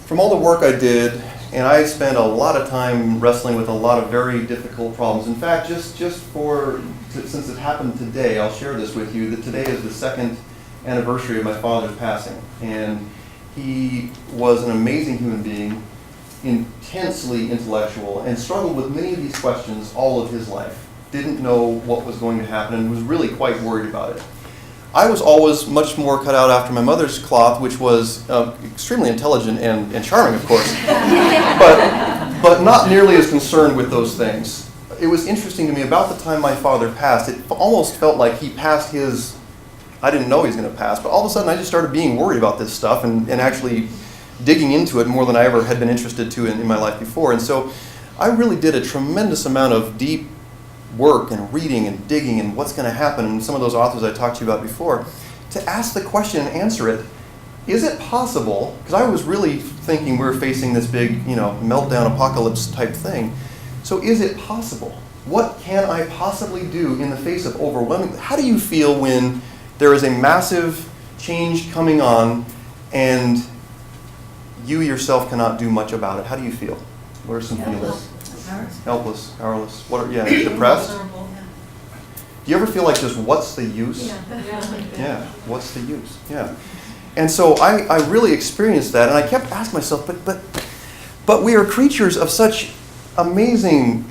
From all the work I did, and I spent a lot of time wrestling with a lot of very difficult problems. In fact, since it happened today, I'll share this with you, that today is the 2nd anniversary of my father's passing. And he was an amazing human being, intensely intellectual, and struggled with many of these questions all of his life. Didn't know what was going to happen and was really quite worried about it. I was always much more cut out after my mother's cloth, which was extremely intelligent and charming, of course, but not nearly as concerned with those things. it was interesting to me, about the time my father passed, it almost felt like he passed his, I didn't know he was going to pass, but all of a sudden I just started being worried about this stuff and actually digging into it more than I ever had been interested to in my life before. And so I really did a tremendous amount of deep work and reading and digging and what's going to happen, and some of those authors I talked to you about before, to ask the question and answer it. Is it possible, because I was really thinking we were facing this big, meltdown apocalypse type thing. So is it possible? What can I possibly do in the face of overwhelming? How do you feel when there is a massive change coming on and you yourself cannot do much about it? How do you feel? What are some feelings? Helpless, powerless. Depressed? Do you ever feel like just what's the use? Yeah, what's the use? Yeah. And so I really experienced that, and I kept asking myself, but we are creatures of such amazing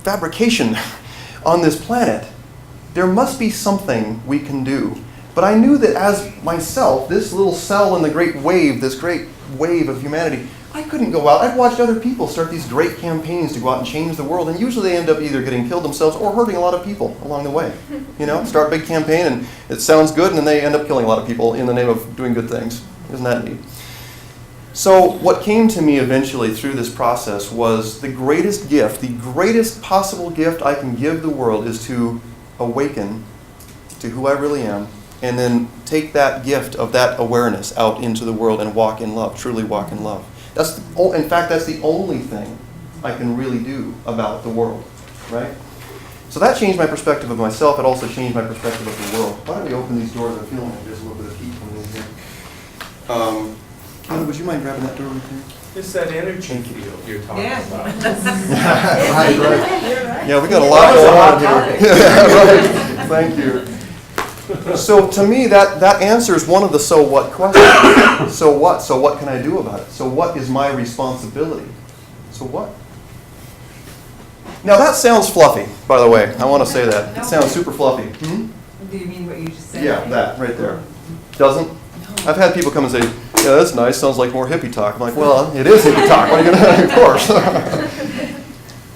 fabrication on this planet. There must be something we can do. But I knew that as myself, this little cell in the great wave, this great wave of humanity, I couldn't go out. I'd watched other people start these great campaigns to go out and change the world, and usually they end up either getting killed themselves or hurting a lot of people along the way. Start a big campaign and it sounds good, and then they end up killing a lot of people in the name of doing good things. Isn't that neat? So what came to me eventually through this process was the greatest gift, the greatest possible gift I can give the world is to awaken to who I really am, and then take that gift of that awareness out into the world and walk in love, truly walk in love. In fact, that's the only thing I can really do about the world, right? So that changed my perspective of myself. It also changed my perspective of the world. Why don't we open these doors? I'm feeling like there's a little bit of heat coming in here. Kelly, would you mind grabbing that door right there? It's that energy field you're talking about. Right. Yeah, we got a lot going on here. Yeah, right. Thank you. So to me, that answers one of the so what questions. So what? So what can I do about it? So what is my responsibility? So what? Now that sounds fluffy, by the way. I want to say that. It sounds super fluffy. Do you mean what you just said? Yeah, that right there. Doesn't? I've had people come and say, yeah, that's nice, sounds like more hippie talk. I'm like, well, it is hippie talk. What are you going to do? Of course.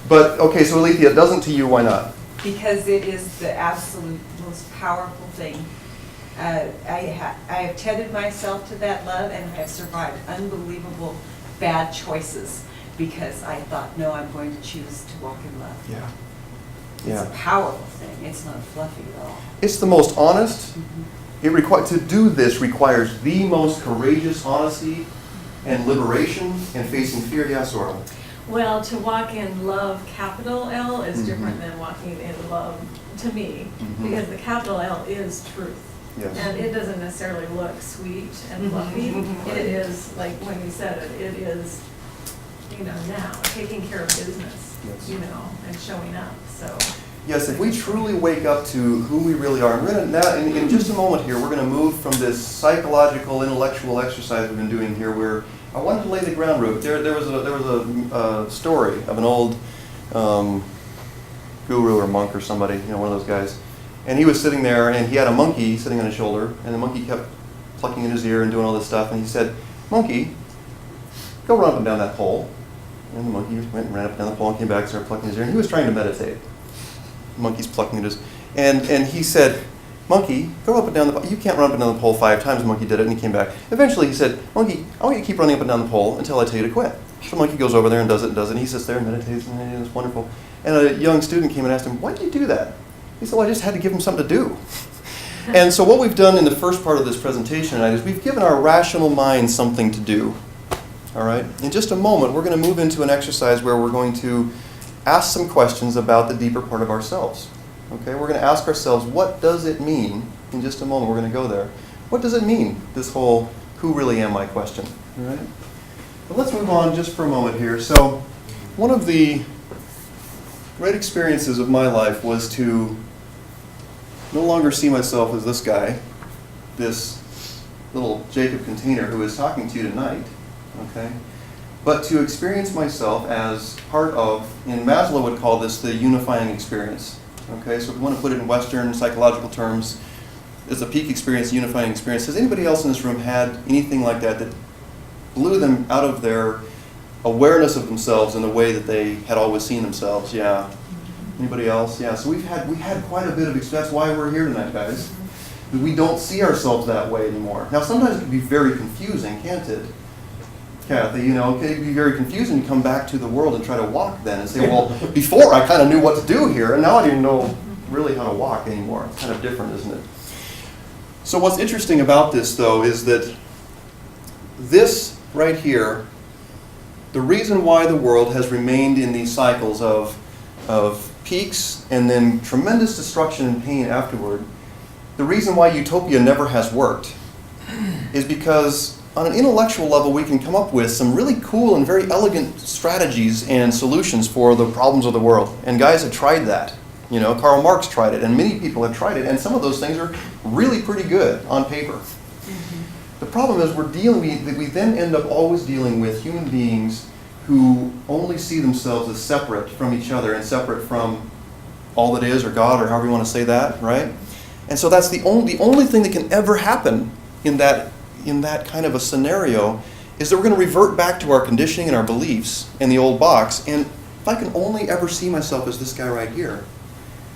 But, okay, so Alethea, it doesn't to you, why not? Because it is the absolute most powerful thing. I have tethered myself to that love, and I have survived unbelievable bad choices because I thought, no, I'm going to choose to walk in love. Yeah. It's a powerful thing. It's not fluffy at all. It's the most honest. To do this requires the most courageous honesty and liberation and facing fear. Yeah, Sorrel. Well, to walk in love, capital L, is different than walking in love to me, because the capital L is truth. Yes. And it doesn't necessarily look sweet and fluffy. It is, like when you said it is, now taking care of business, yes. And showing up. So. Yes, if we truly wake up to who we really are, and we're going to now, in just a moment here, we're going to move from this psychological, intellectual exercise we've been doing here, where I wanted to lay the ground root. There was a story of an old guru or monk or somebody, one of those guys, and he was sitting there, and he had a monkey sitting on his shoulder, and the monkey kept plucking in his ear and doing all this stuff, and he said, "Monkey, go run up and down that pole." And the monkey went and ran up and down the pole and came back and started plucking his ear, and he was trying to meditate. The monkey's plucking at his, and he said, "Monkey, go up and down the pole. You can't run up and down the pole 5 times." The monkey did it, and he came back. Eventually, he said, "Monkey, I want you to keep running up and down the pole until I tell you to quit." So the monkey goes over there and does it, and he sits there and meditates, and it's wonderful. And a young student came and asked him, "Why did you do that?" He said, "Well, I just had to give him something to do." And so what we've done in the first part of this presentation tonight is we've given our rational mind something to do. All right? In just a moment, we're going to move into an exercise where we're going to ask some questions about the deeper part of ourselves. Okay? We're going to ask ourselves, what does it mean? In just a moment, we're going to go there. What does it mean, this whole who really am I question? All right? But let's move on just for a moment here. So one of the great experiences of my life was to no longer see myself as this guy, this little Jacob container who is talking to you tonight, okay? But to experience myself as part of, and Maslow would call this the unifying experience, okay? So if we want to put it in Western psychological terms, it's a peak experience, unifying experience. Has anybody else in this room had anything like that that blew them out of their awareness of themselves in the way that they had always seen themselves? Yeah. Anybody else? Yeah, so we had quite a bit of experience. That's why we're here tonight, guys. We don't see ourselves that way anymore. Now, sometimes it can be very confusing, can't it? Kathy, it can be very confusing to come back to the world and try to walk then and say, well, before I kind of knew what to do here, and now I don't know really how to walk anymore. It's kind of different, isn't it? So what's interesting about this, though, is that this right here, the reason why the world has remained in these cycles of peaks and then tremendous destruction and pain afterward, the reason why utopia never has worked is because on an intellectual level we can come up with some really cool and very elegant strategies and solutions for the problems of the world. And guys have tried that. Karl Marx tried it, and many people have tried it, and some of those things are really pretty good on paper. The problem is we then end up always dealing with human beings who only see themselves as separate from each other and separate from all that is, or God, or however you want to say that, right? And so that's the only thing that can ever happen in that kind of a scenario is that we're going to revert back to our conditioning and our beliefs in the old box. And if I can only ever see myself as this guy right here,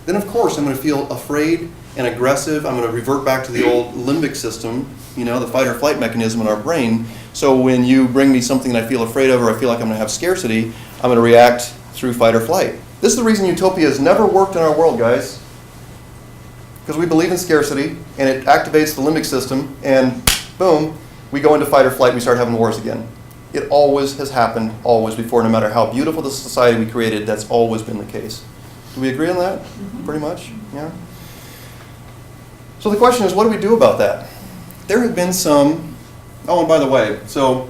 then of course I'm going to feel afraid and aggressive. I'm going to revert back to the old limbic system, the fight or flight mechanism in our brain. So when you bring me something that I feel afraid of, or I feel like I'm going to have scarcity, I'm going to react through fight or flight. This is the reason utopia has never worked in our world, guys. Because we believe in scarcity, and it activates the limbic system, and boom, we go into fight or flight, we start having wars again. It always has happened, always before, no matter how beautiful the society we created, that's always been the case. Do we agree on that? Mm-hmm. Pretty much? Yeah? So the question is, what do we do about that? There have been some, and by the way, so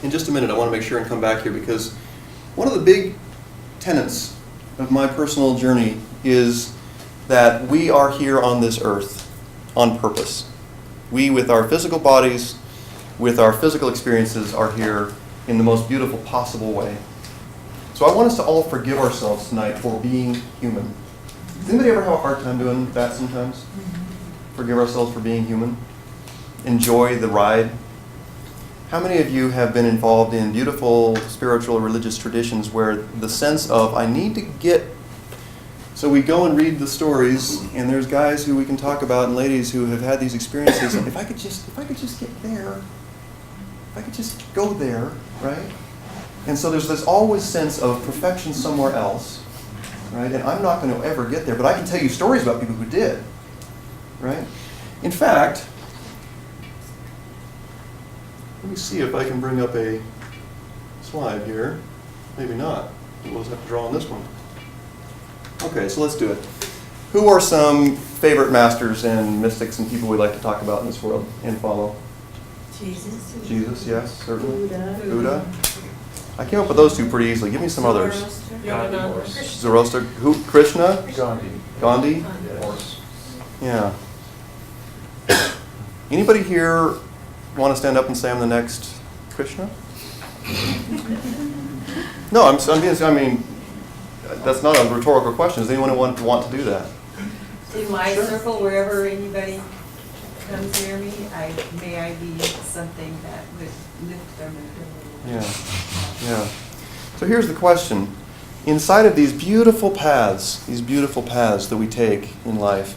in just a minute I want to make sure and come back here, because one of the big tenets of my personal journey is that we are here on this earth on purpose. We, with our physical bodies, with our physical experiences, are here in the most beautiful possible way. So I want us to all forgive ourselves tonight for being human. Does anybody ever have a hard time doing that sometimes? Forgive ourselves for being human? Enjoy the ride? How many of you have been involved in beautiful spiritual or religious traditions where the sense of, I need to get... So we go and read the stories, and there's guys who we can talk about and ladies who have had these experiences. If I could just get there, if I could just go there, right? And so there's this always sense of perfection somewhere else, right? And I'm not going to ever get there, but I can tell you stories about people who did, right? In fact, let me see if I can bring up a slide here. Maybe not. We'll just have to draw on this one. Okay, so let's do it. Who are some favorite masters and mystics and people we like to talk about in this world and follow? Jesus. Jesus, yes, certainly. Buddha. I came up with those two pretty easily. Give me some others. Zoroaster. Who? Krishna? Gandhi? Yeah. Anybody here want to stand up and say I'm the next Krishna? No, I mean, that's not a rhetorical question. Does anyone want to do that? In my circle, wherever anybody comes near me, may I be something that would lift them and Yeah. So here's the question. Inside of these beautiful paths that we take in life,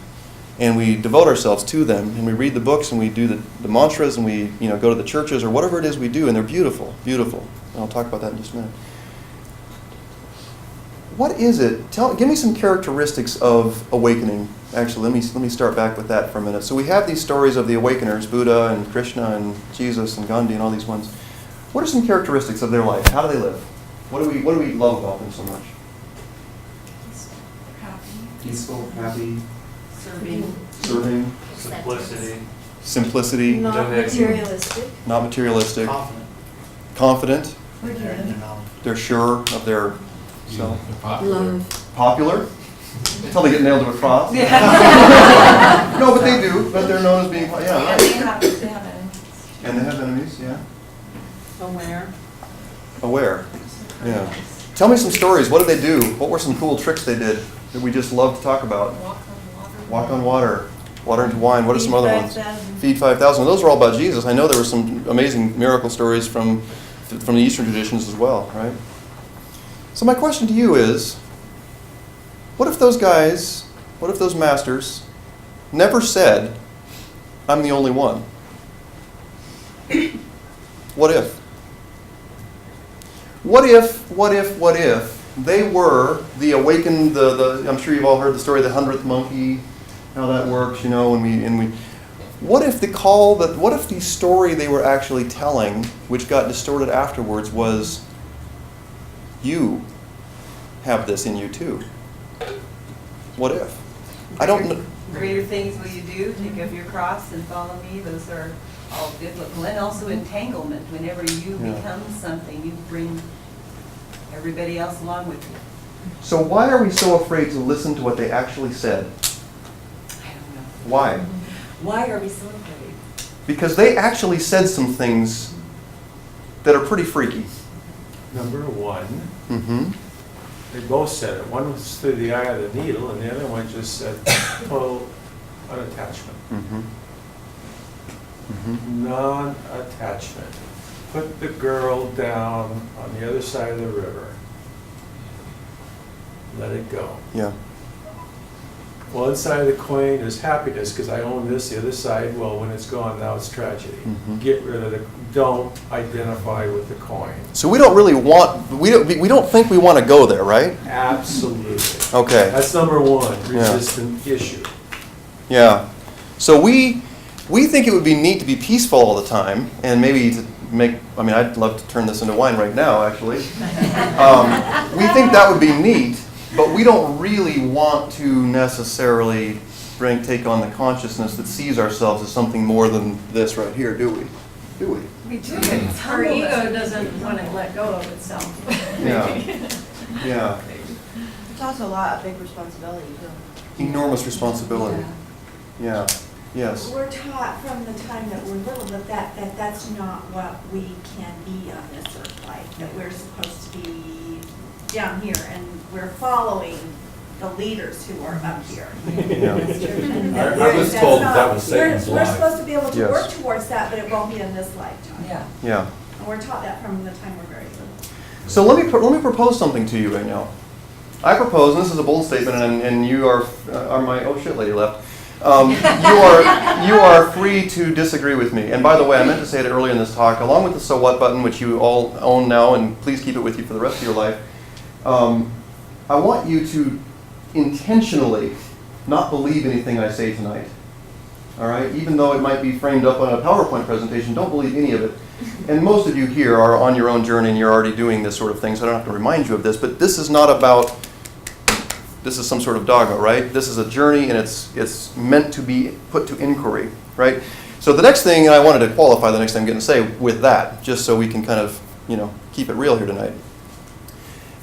and we devote ourselves to them, and we read the books, and we do the mantras, and we go to the churches, or whatever it is we do, and they're beautiful, beautiful. And I'll talk about that in just a minute. What is it? Give me some characteristics of awakening. Actually, let me start back with that for a minute. So we have these stories of the awakeners, Buddha and Krishna and Jesus and Gandhi and all these ones. What are some characteristics of their life? How do they live? What do we love about them so much? Peaceful, happy, serving, simplicity, Not materialistic. not materialistic, confident. They're sure of their self. Love. Popular. Until they get nailed to a cross. Yeah. No, but they do. But they're known as being, yeah, And right. they have enemies. And they have enemies, yeah. Aware. Yeah. Tell me some stories. What did they do? What were some cool tricks they did that we just love to talk about? Walk on water. Water into wine. What are some other ones? Feed 5,000. Those were all about Jesus. I know there were some amazing miracle stories from the Eastern traditions as well, right? So my question to you is, What if those guys, what if those masters never said, I'm the only one? What if? What if they were the awakened, I'm sure you've all heard the story of the 100th monkey, how that works, what if the story they were actually telling, which got distorted afterwards, was, you have this in you too? What if? I don't know. Greater things will you do, take up your cross and follow me. Those are all biblical. And also entanglement. Whenever you become something, you bring everybody else along with you. So why are we so afraid to listen to what they actually said? I don't know. Why? Why are we so afraid? Because they actually said some things that are pretty freaky. Number one, Mm-hmm. they both said it. One was through the eye of the needle, and the other one just said total unattachment. Mm-hmm. Mm-hmm. Non-attachment. Put the girl down on the other side of the river. Let it go. Yeah. One side of the coin is happiness because I own this. The other side, well, when it's gone, now it's tragedy. Mhm. Get rid of the. Don't identify with the coin. So we don't really want, we don't think we want to go there, right? Absolutely. Okay. That's number one, resistant issue. Yeah. So we think it would be neat to be peaceful all the time, and maybe to make, I'd love to turn this into wine right now, actually. We think that would be neat, but we don't really want to necessarily take on the consciousness that sees ourselves as something more than this right here, do we? Do we? We do. Our ego doesn't want to let go of itself. Yeah. Yeah. It's also a lot of big responsibility, too. Enormous responsibility. Yeah. Yes. We're taught from the time that we're little that that's not what we can be on this earth life, that we're supposed to be down here, and we're following the leaders who are up here. Yeah. I was told that was Satan's We're life. supposed to be able to Yes. work towards that, but it won't be in this lifetime. Yeah. Yeah. And we're taught that from the time we're very little. So let me propose something to you right now. I propose, and this is a bold statement, and you are my, oh shit, lady left. You are free to disagree with me. And by the way, I meant to say it earlier in this talk, along with the so what button, which you all own now, and please keep it with you for the rest of your life. I want you to intentionally not believe anything I say tonight. All right? Even though it might be framed up on a PowerPoint presentation, don't believe any of it. And most of you here are on your own journey and you're already doing this sort of thing, so I don't have to remind you of this. But this is not about, this is some sort of dogma, right? This is a journey, and it's meant to be put to inquiry, right? So the next thing, and I wanted to qualify the next thing I'm going to say with that, just so we can kind of, keep it real here tonight.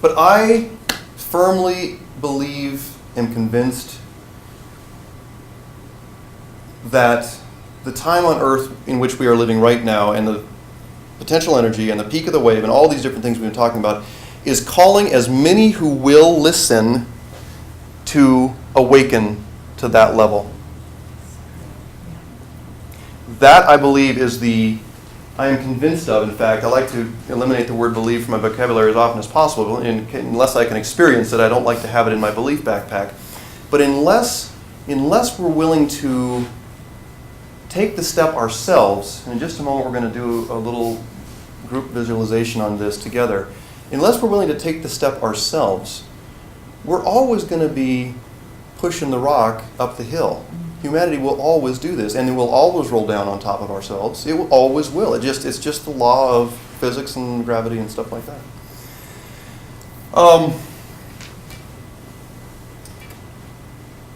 But I firmly believe, am convinced that the time on earth in which we are living right now, and the potential energy and the peak of the wave and all these different things we've been talking about, is calling as many who will listen to awaken to that level. That, I believe, is I am convinced of, in fact, I like to eliminate the word believe from my vocabulary as often as possible, unless I can experience it. I don't like to have it in my belief backpack. But unless we're willing to take the step ourselves, and in just a moment we're going to do a little group visualization on this together, unless we're willing to take the step ourselves, we're always going to be pushing the rock up the hill. Humanity will always do this, and it will always roll down on top of ourselves. It will always will. It's just the law of physics and gravity and stuff like that.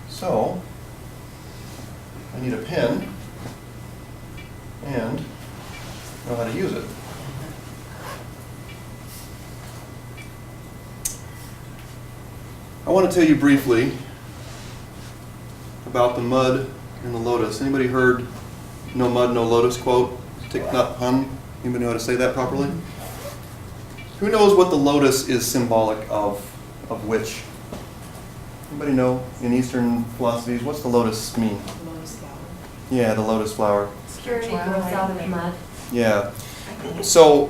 So, I need a pen and know how to use it. I want to tell you briefly about the mud and the lotus. Anybody heard "no mud, no lotus" quote? Thich Nhat Hanh. Anybody know how to say that properly? Who knows what the lotus is symbolic of which? Anybody know in Eastern philosophies, what's the lotus mean? Lotus flower. Yeah, the lotus flower. Purity grows out of mud. Yeah. So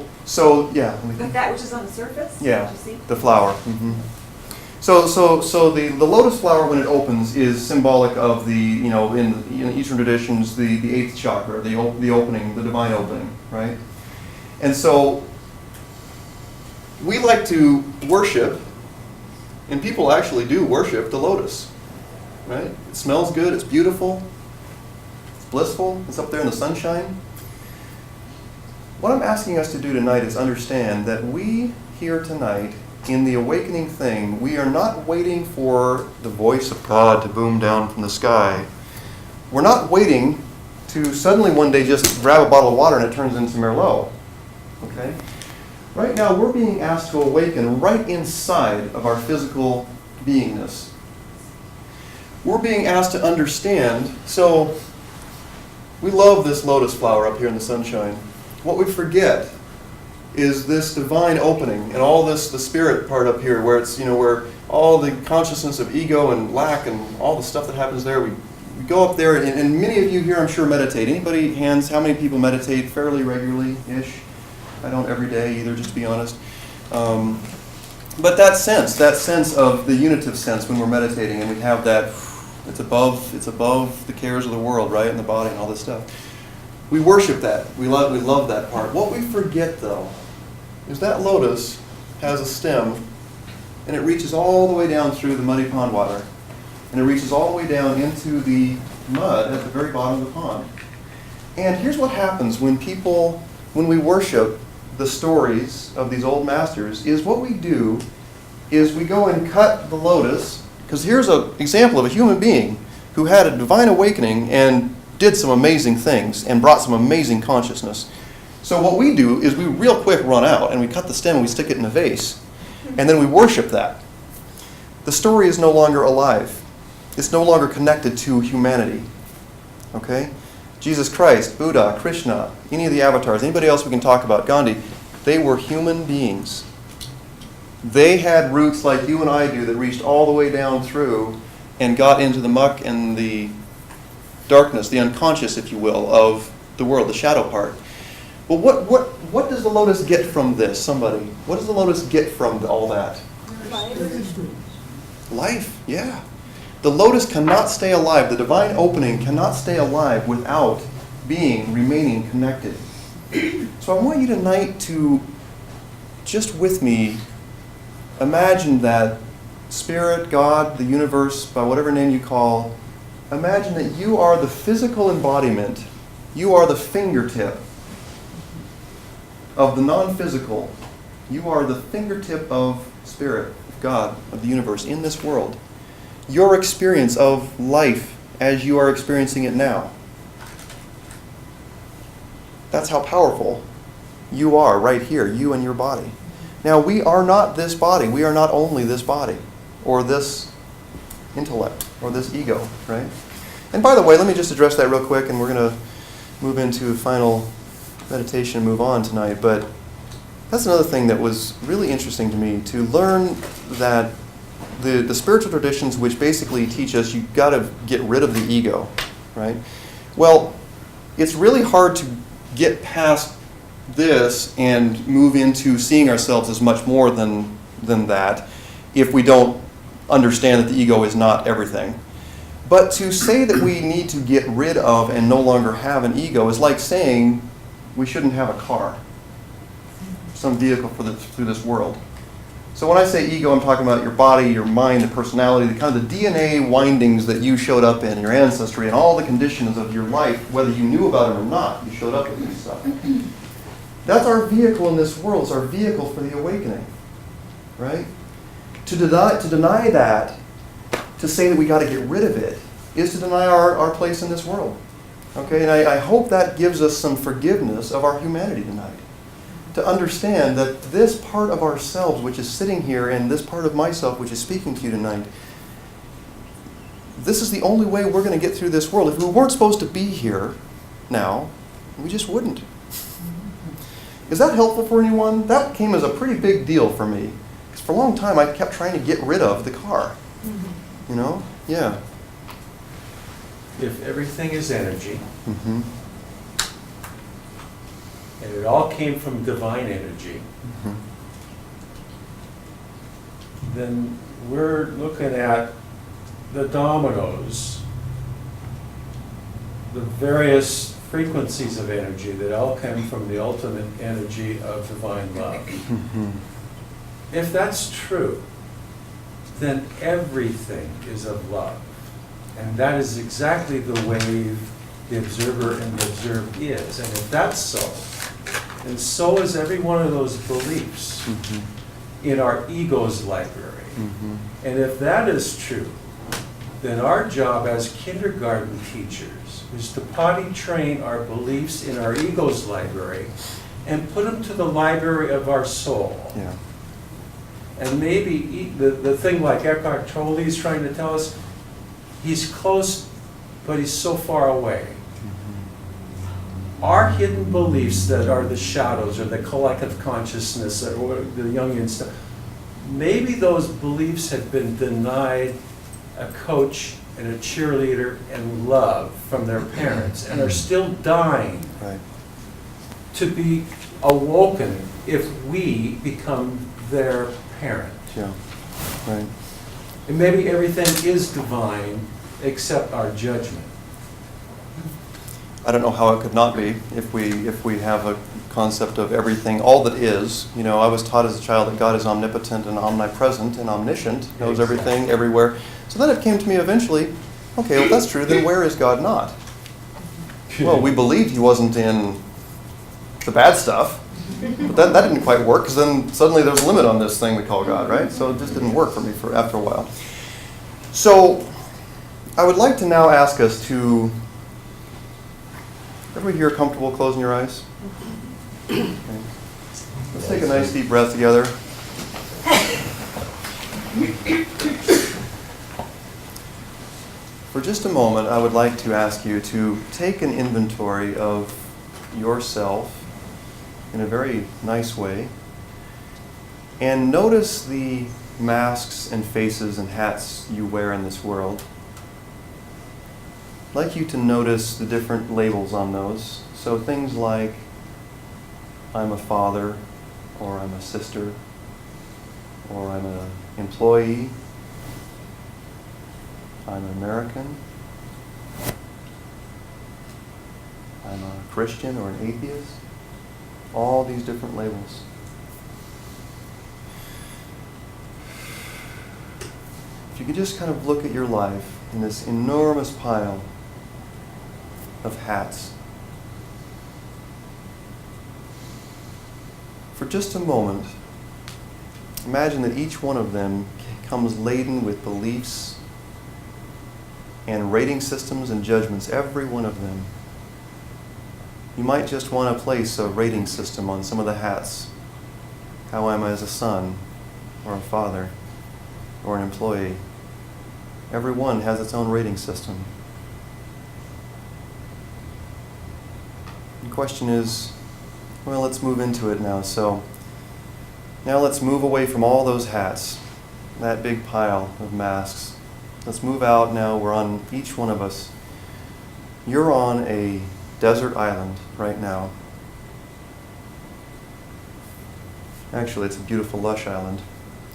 yeah. But that which is on the surface? Yeah, Did you see? the flower. Mm-hmm. So the lotus flower, when it opens, is symbolic of the, in Eastern traditions, the eighth chakra, the opening, the divine opening, right? And so we like to worship, and people actually do worship the lotus, right? It smells good, it's beautiful, it's blissful, it's up there in the sunshine. What I'm asking us to do tonight is understand that we here tonight, in the awakening thing, we are not waiting for the voice of God to boom down from the sky. We're not waiting to suddenly one day just grab a bottle of water and it turns into Merlot. Okay? Right now, we're being asked to awaken right inside of our physical beingness. We're being asked to understand. So, we love this lotus flower up here in the sunshine. What we forget is this divine opening and all this, the spirit part up here, where it's, where all the consciousness of ego and lack and all the stuff that happens there, we go up there, and many of you here, I'm sure, meditate. Anybody, hands, how many people meditate fairly regularly-ish? I don't every day either, just to be honest. But that sense of the unitive sense when we're meditating, and we have that, it's above the cares of the world, right, and the body and all this stuff. We worship that. We love that part. What we forget, though, is that lotus has a stem, and it reaches all the way down through the muddy pond water, and it reaches all the way down into the mud at the very bottom of the pond. And here's what happens when we worship the stories of these old masters, is what we do is we go and cut the lotus, because here's an example of a human being who had a divine awakening and did some amazing things and brought some amazing consciousness. So what we do is we real quick run out and we cut the stem and we stick it in a vase. And then we worship that. The story is no longer alive. It's no longer connected to humanity. Okay? Jesus Christ, Buddha, Krishna, any of the avatars, anybody else we can talk about, Gandhi, they were human beings. They had roots like you and I do that reached all the way down through and got into the muck and the darkness, the unconscious, if you will, of the world, the shadow part. But what does the lotus get from this? Somebody. What does the lotus get from all that? Life, yeah. The lotus cannot stay alive. The divine opening cannot stay alive without remaining connected. So I want you tonight to, just with me, imagine that Spirit, God, the universe, by whatever name you call, imagine that you are the physical embodiment. You are the fingertip of the non-physical. You are the fingertip of Spirit, of God, of the universe in this world. Your experience of life as you are experiencing it now. That's how powerful you are right here, you and your body. Now, we are not this body. We are not only this body or this intellect or this ego, right? And by the way, let me just address that real quick, and we're going to move into a final meditation and move on tonight. But that's another thing that was really interesting to me, to learn that the spiritual traditions, which basically teach us you've got to get rid of the ego, right? Well, it's really hard to get past this and move into seeing ourselves as much more than that if we don't understand that the ego is not everything. But to say that we need to get rid of and no longer have an ego is like saying we shouldn't have a car, some vehicle through this world. So when I say ego, I'm talking about your body, your mind, the personality, the kind of the DNA windings that you showed up in, your ancestry, and all the conditions of your life, whether you knew about it or not, you showed up with this stuff. That's our vehicle in this world. It's our vehicle for the awakening, right? To deny that, to say that we got to get rid of it, is to deny our place in this world. Okay, and I hope that gives us some forgiveness of our humanity tonight. To understand that this part of ourselves, which is sitting here, and this part of myself, which is speaking to you tonight, this is the only way we're going to get through this world. If we weren't supposed to be here now, we just wouldn't. Is that helpful for anyone? That came as a pretty big deal for me. Because for a long time, I kept trying to get rid of the car. You know? Yeah. If everything is energy, Mm-hmm. and it all came from divine energy, Mm-hmm. then we're looking at the dominoes, the various frequencies of energy that all come from the ultimate energy of divine love. If that's true, then everything is of love. And that is exactly the way the observer and the observed is. And if that's so, then so is every one of those beliefs in our ego's library. And if that is true, then our job as kindergarten teachers is to potty train our beliefs in our ego's library and put them to the library of our soul. Yeah. And maybe the thing like Eckhart Tolle is trying to tell us, he's close, but he's so far away. Our hidden beliefs that are the shadows or the collective consciousness or the Jungian stuff, maybe those beliefs have been denied a coach and a cheerleader and love from their parents and are still dying to be awoken if we become their parent. Yeah, right. And maybe everything is divine except our judgment. I don't know how it could not be if we have a concept of everything, all that is. You know, I was taught as a child that God is omnipotent and omnipresent and omniscient, knows everything, everywhere. So then it came to me eventually, okay, well, if that's true, then where is God not? Well, we believed he wasn't in the bad stuff, but that didn't quite work, because then suddenly there's a limit on this thing we call God, right? So it just didn't work for me after a while. So I would like to now ask us to, everybody here comfortable closing your eyes? Okay. Let's take a nice deep breath together. For just a moment, I would like to ask you to take an inventory of yourself in a very nice way and notice the masks and faces and hats you wear in this world. I'd like you to notice the different labels on those. So things like, I'm a father, or I'm a sister, or I'm an employee, I'm an American, I'm a Christian or an atheist. All these different labels. If you could just kind of look at your life in this enormous pile of hats. For just a moment, imagine that each one of them comes laden with beliefs and rating systems and judgments, every one of them. You might just want to place a rating system on some of the hats. How am I as a son, or a father, or an employee? Every one has its own rating system. The question is, well, let's move into it now. So now let's move away from all those hats, that big pile of masks. Let's move out now. We're on, each one of us. You're on a desert island right now. Actually, it's a beautiful, lush island.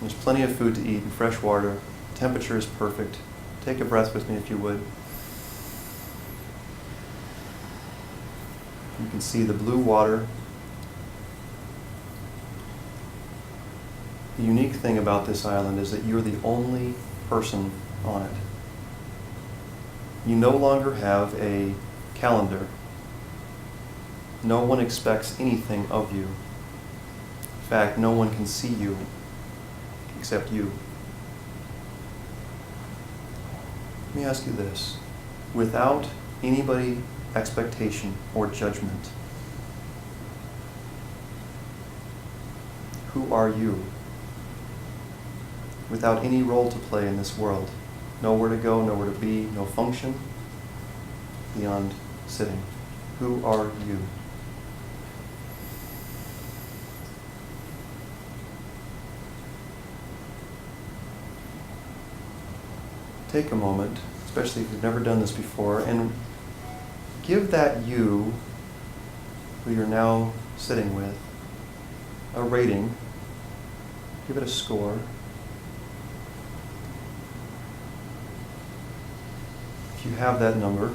There's plenty of food to eat and fresh water. The temperature is perfect. Take a breath with me if you would. You can see the blue water. The unique thing about this island is that you're the only person on it. You no longer have a calendar. No one expects anything of you. In fact, no one can see you except you. Let me ask you this. Without anybody's expectation or judgment, who are you? Without any role to play in this world. Nowhere to go, nowhere to be, no function beyond sitting. Who are you? Take a moment, especially if you've never done this before, and give that you, who you're now sitting with, a rating. Give it a score. If you have that number,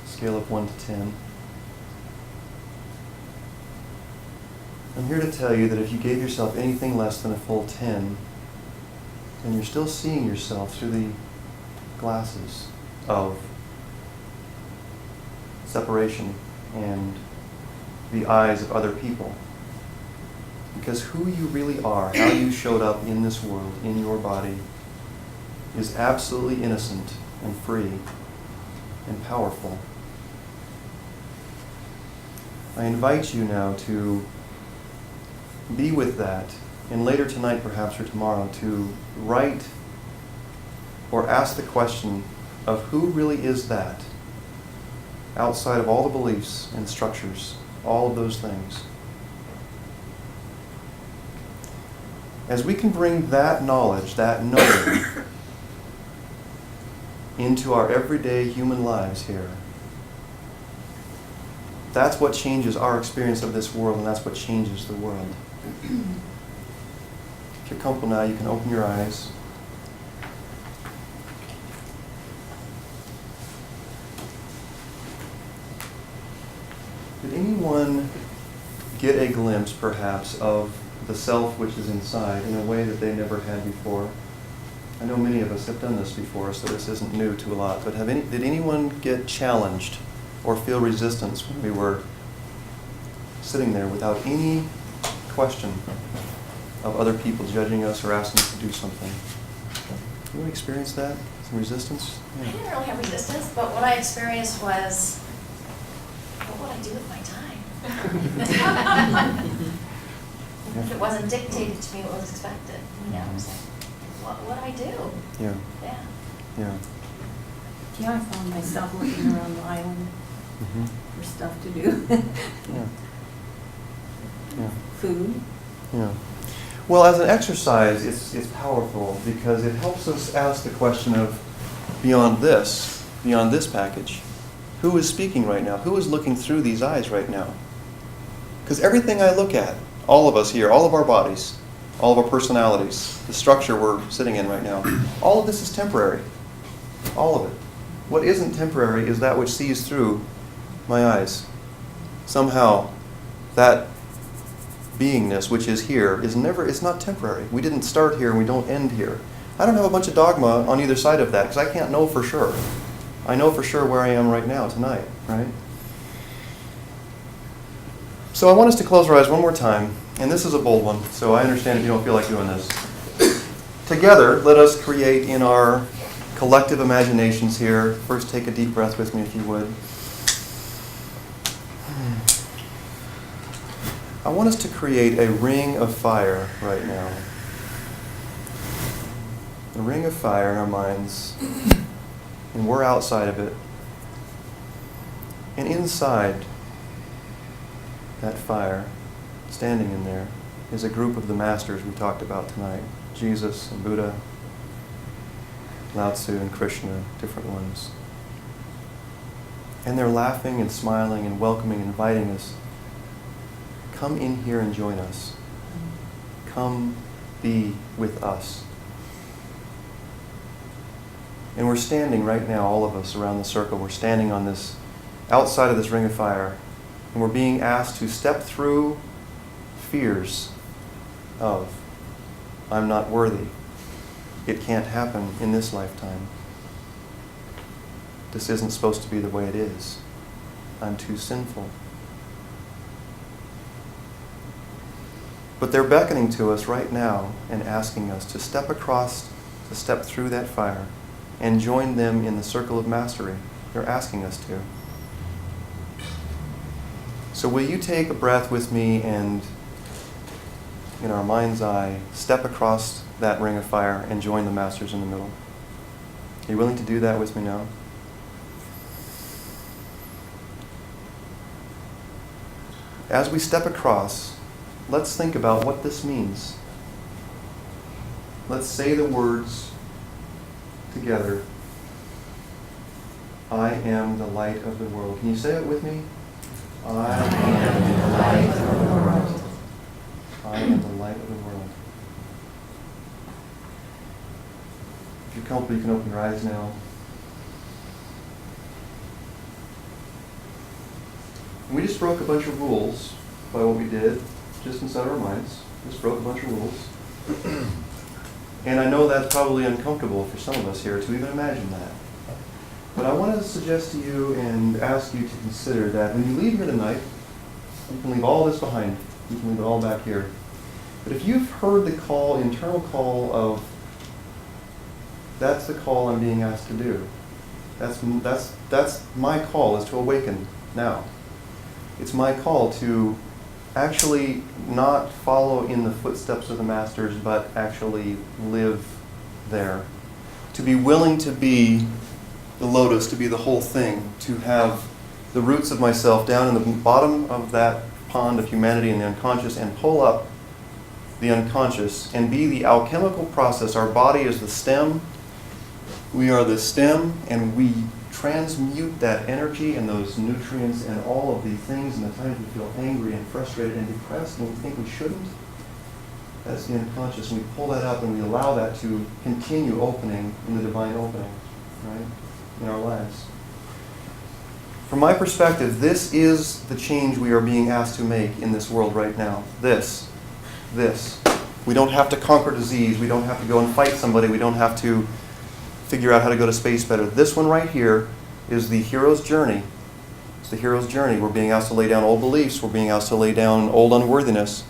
scale of 1 to 10, I'm here to tell you that if you gave yourself anything less than a full 10, then you're still seeing yourself through the glasses of separation and the eyes of other people. Because who you really are, how you showed up in this world, in your body, is absolutely innocent and free and powerful. I invite you now to be with that, and later tonight perhaps or tomorrow to write or ask the question of who really is that outside of all the beliefs and structures, all of those things. As we can bring that knowledge, that knowing, into our everyday human lives here, that's what changes our experience of this world, and that's what changes the world. If you're comfortable now, you can open your eyes. Did anyone get a glimpse, perhaps, of the self which is inside in a way that they never had before? I know many of us have done this before, so this isn't new to a lot, but did anyone get challenged or feel resistance when we were sitting there without any question of other people judging us or asking us to do something? Anyone experience that? Some resistance? I didn't really have resistance, but what I experienced was, what would I do with my time? If it wasn't dictated to me, what was expected. You know, I was like, what would I do? Yeah. Yeah. Yeah. Yeah, I found myself looking around the island for stuff to do. Yeah. Yeah. Food. Yeah. Well, as an exercise, it's powerful because it helps us ask the question of beyond this package, who is speaking right now? Who is looking through these eyes right now? Because everything I look at, all of us here, all of our bodies, all of our personalities, the structure we're sitting in right now, all of this is temporary. All of it. What isn't temporary is that which sees through my eyes. Somehow, that beingness which is here it's not temporary. We didn't start here and we don't end here. I don't have a bunch of dogma on either side of that because I can't know for sure. I know for sure where I am right now, tonight, right? So I want us to close our eyes one more time, and this is a bold one, so I understand if you don't feel like doing this. Together, let us create in our collective imaginations here. First, take a deep breath with me if you would. I want us to create a ring of fire right now. A ring of fire in our minds, and we're outside of it. And inside that fire, standing in there, is a group of the masters we talked about tonight. Jesus and Buddha, Lao Tzu and Krishna, different ones. And they're laughing and smiling and welcoming and inviting us. Come in here and join us. Come be with us. And we're standing right now, all of us around the circle, we're standing on this, outside of this ring of fire, and we're being asked to step through fears of, I'm not worthy. It can't happen in this lifetime. This isn't supposed to be the way it is. I'm too sinful. But they're beckoning to us right now and asking us to step across, to step through that fire and join them in the circle of mastery. They're asking us to. So will you take a breath with me and, in our mind's eye, step across that ring of fire and join the masters in the middle? Are you willing to do that with me now? As we step across, let's think about what this means. Let's say the words together. I am the light of the world. Can you say it with me? I am the light of the world. I am the light of the world. If you're comfortable, you can open your eyes now. And we just broke a bunch of rules by what we did, just inside our minds. Just broke a bunch of rules. And I know that's probably uncomfortable for some of us here to even imagine that. But I want to suggest to you and ask you to consider that when you leave here tonight, you can leave all this behind. You can leave it all back here. But if you've heard the call, internal call of, that's the call I'm being asked to do. That's my call, is to awaken now. It's my call to actually not follow in the footsteps of the masters, but actually live there. To be willing to be the lotus, to be the whole thing, to have the roots of myself down in the bottom of that pond of humanity and the unconscious, and pull up the unconscious and be the alchemical process. Our body is the stem. We are the stem, and we transmute that energy and those nutrients and all of the things and the times we feel angry and frustrated and depressed and we think we shouldn't. That's the unconscious. And we pull that up and we allow that to continue opening in the divine opening, right, in our lives. From my perspective, this is the change we are being asked to make in this world right now. This. We don't have to conquer disease. We don't have to go and fight somebody. We don't have to figure out how to go to space better. This one right here is the hero's journey. It's the hero's journey. We're being asked to lay down old beliefs. We're being asked to lay down old unworthiness.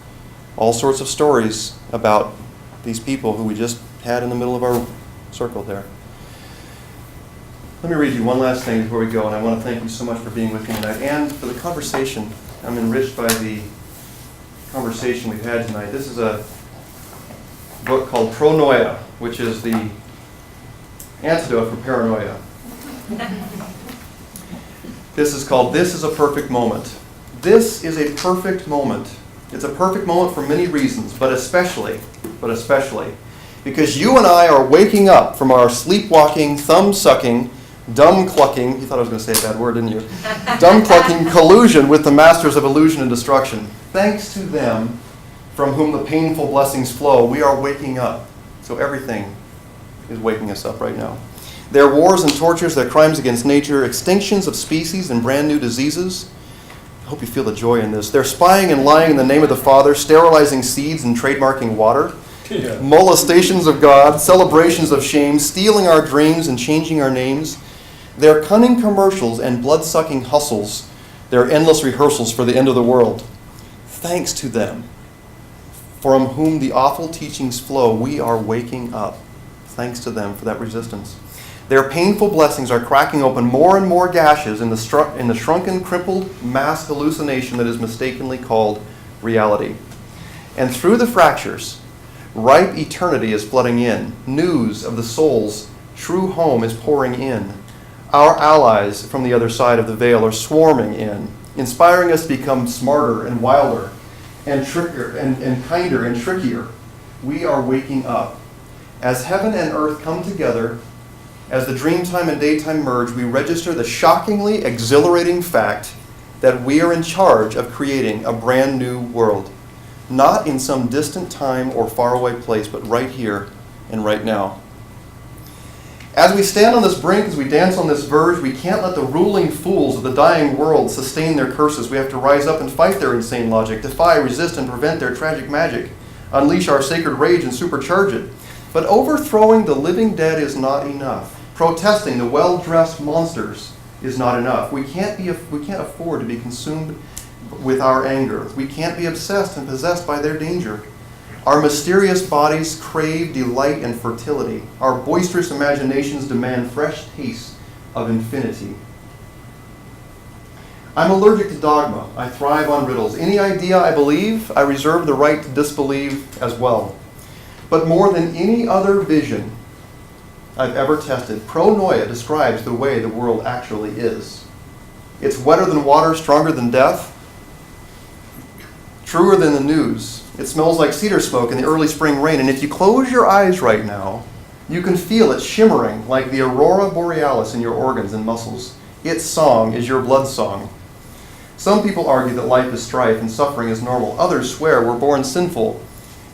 All sorts of stories about these people who we just had in the middle of our circle there. Let me read you one last thing before we go, and I want to thank you so much for being with me tonight and for the conversation. I'm enriched by the conversation we've had tonight. This is a book called Pronoia, which is the antidote for paranoia. This is called This is a Perfect Moment. This is a perfect moment. It's a perfect moment for many reasons, but especially because you and I are waking up from our sleepwalking, thumb-sucking, dumb-clucking, you thought I was going to say a bad word, didn't you? Dumb-clucking collusion with the masters of illusion and destruction. Thanks to them, from whom the painful blessings flow, we are waking up. So everything is waking us up right now. Their wars and tortures, their crimes against nature, extinctions of species and brand new diseases. I hope you feel the joy in this. They're spying and lying in the name of the Father, sterilizing seeds and trademarking water. Yeah. Molestations of God, celebrations of shame, stealing our dreams and changing our names. Their cunning commercials and blood-sucking hustles, their endless rehearsals for the end of the world. Thanks to them, from whom the awful teachings flow, we are waking up. Thanks to them for that resistance. Their painful blessings are cracking open more and more gashes in the shrunken, crippled mass hallucination that is mistakenly called reality. And through the fractures, ripe eternity is flooding in. News of the soul's true home is pouring in. Our allies from the other side of the veil are swarming in, inspiring us to become smarter and wilder and trickier and kinder and trickier. We are waking up. As heaven and earth come together, as the dreamtime and daytime merge, we register the shockingly exhilarating fact that we are in charge of creating a brand new world. Not in some distant time or faraway place, but right here and right now. As we stand on this brink, as we dance on this verge, we can't let the ruling fools of the dying world sustain their curses. We have to rise up and fight their insane logic, defy, resist, and prevent their tragic magic, unleash our sacred rage and supercharge it. But overthrowing the living dead is not enough. Protesting the well-dressed monsters is not enough. We can't afford to be consumed with our anger. We can't be obsessed and possessed by their danger. Our mysterious bodies crave delight and fertility. Our boisterous imaginations demand fresh tastes of infinity. I'm allergic to dogma. I thrive on riddles. Any idea I believe, I reserve the right to disbelieve as well. But more than any other vision I've ever tested, Pronoia describes the way the world actually is. It's wetter than water, stronger than death, truer than the news. It smells like cedar smoke in the early spring rain, and if you close your eyes right now, you can feel it shimmering like the aurora borealis in your organs and muscles. Its song is your blood song. Some people argue that life is strife and suffering is normal. Others swear we're born sinful,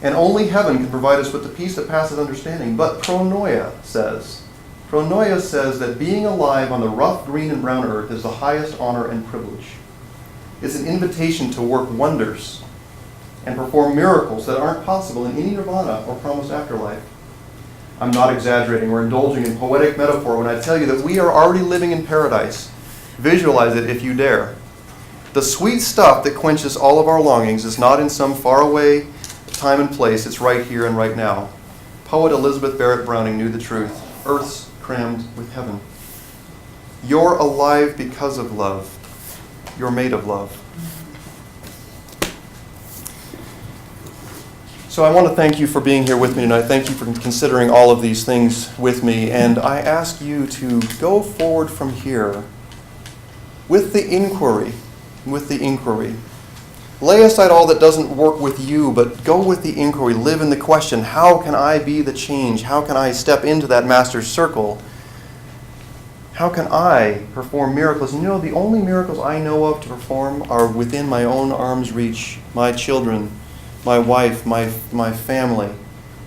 and only heaven can provide us with the peace that passes understanding. But Pronoia says that being alive on the rough green and brown earth is the highest honor and privilege. It's an invitation to work wonders and perform miracles that aren't possible in any nirvana or promised afterlife. I'm not exaggerating or indulging in poetic metaphor when I tell you that we are already living in paradise. Visualize it if you dare. The sweet stuff that quenches all of our longings is not in some faraway time and place. It's right here and right now. Poet Elizabeth Barrett Browning knew the truth. Earth's crammed with heaven. You're alive because of love. You're made of love. So I want to thank you for being here with me tonight. Thank you for considering all of these things with me. And I ask you to go forward from here with the inquiry. Lay aside all that doesn't work with you, but go with the inquiry. Live in the question, how can I be the change? How can I step into that master's circle? How can I perform miracles? And you know, the only miracles I know of to perform are within my own arm's reach. My children, my wife, my family,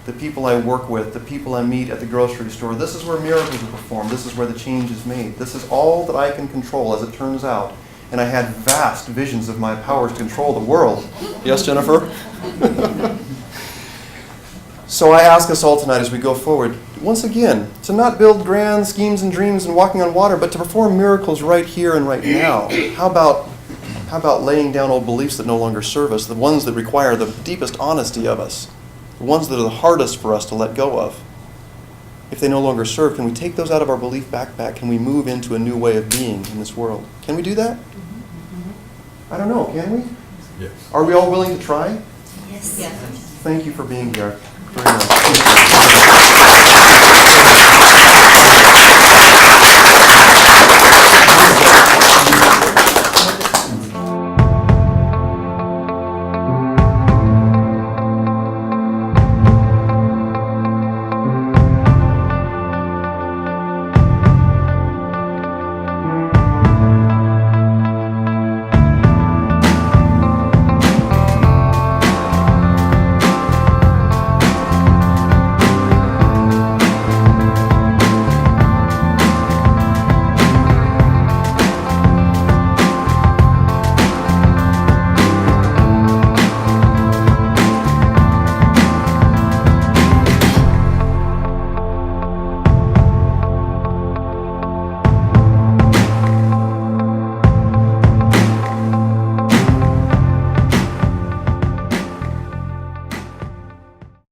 the people I work with, the people I meet at the grocery store. This is where miracles are performed. This is where the change is made. This is all that I can control, as it turns out. And I had vast visions of my powers to control the world. Yes, Jennifer? So I ask us all tonight as we go forward, once again, to not build grand schemes and dreams and walking on water, but to perform miracles right here and right now. How about laying down old beliefs that no longer serve us, the ones that require the deepest honesty of us, the ones that are the hardest for us to let go of? If they no longer serve, can we take those out of our belief backpack? Can we move into a new way of being in this world? Can we do that? I don't know, can we? Yes. Are we all willing to try? Yes. Thank you for being here. Very much.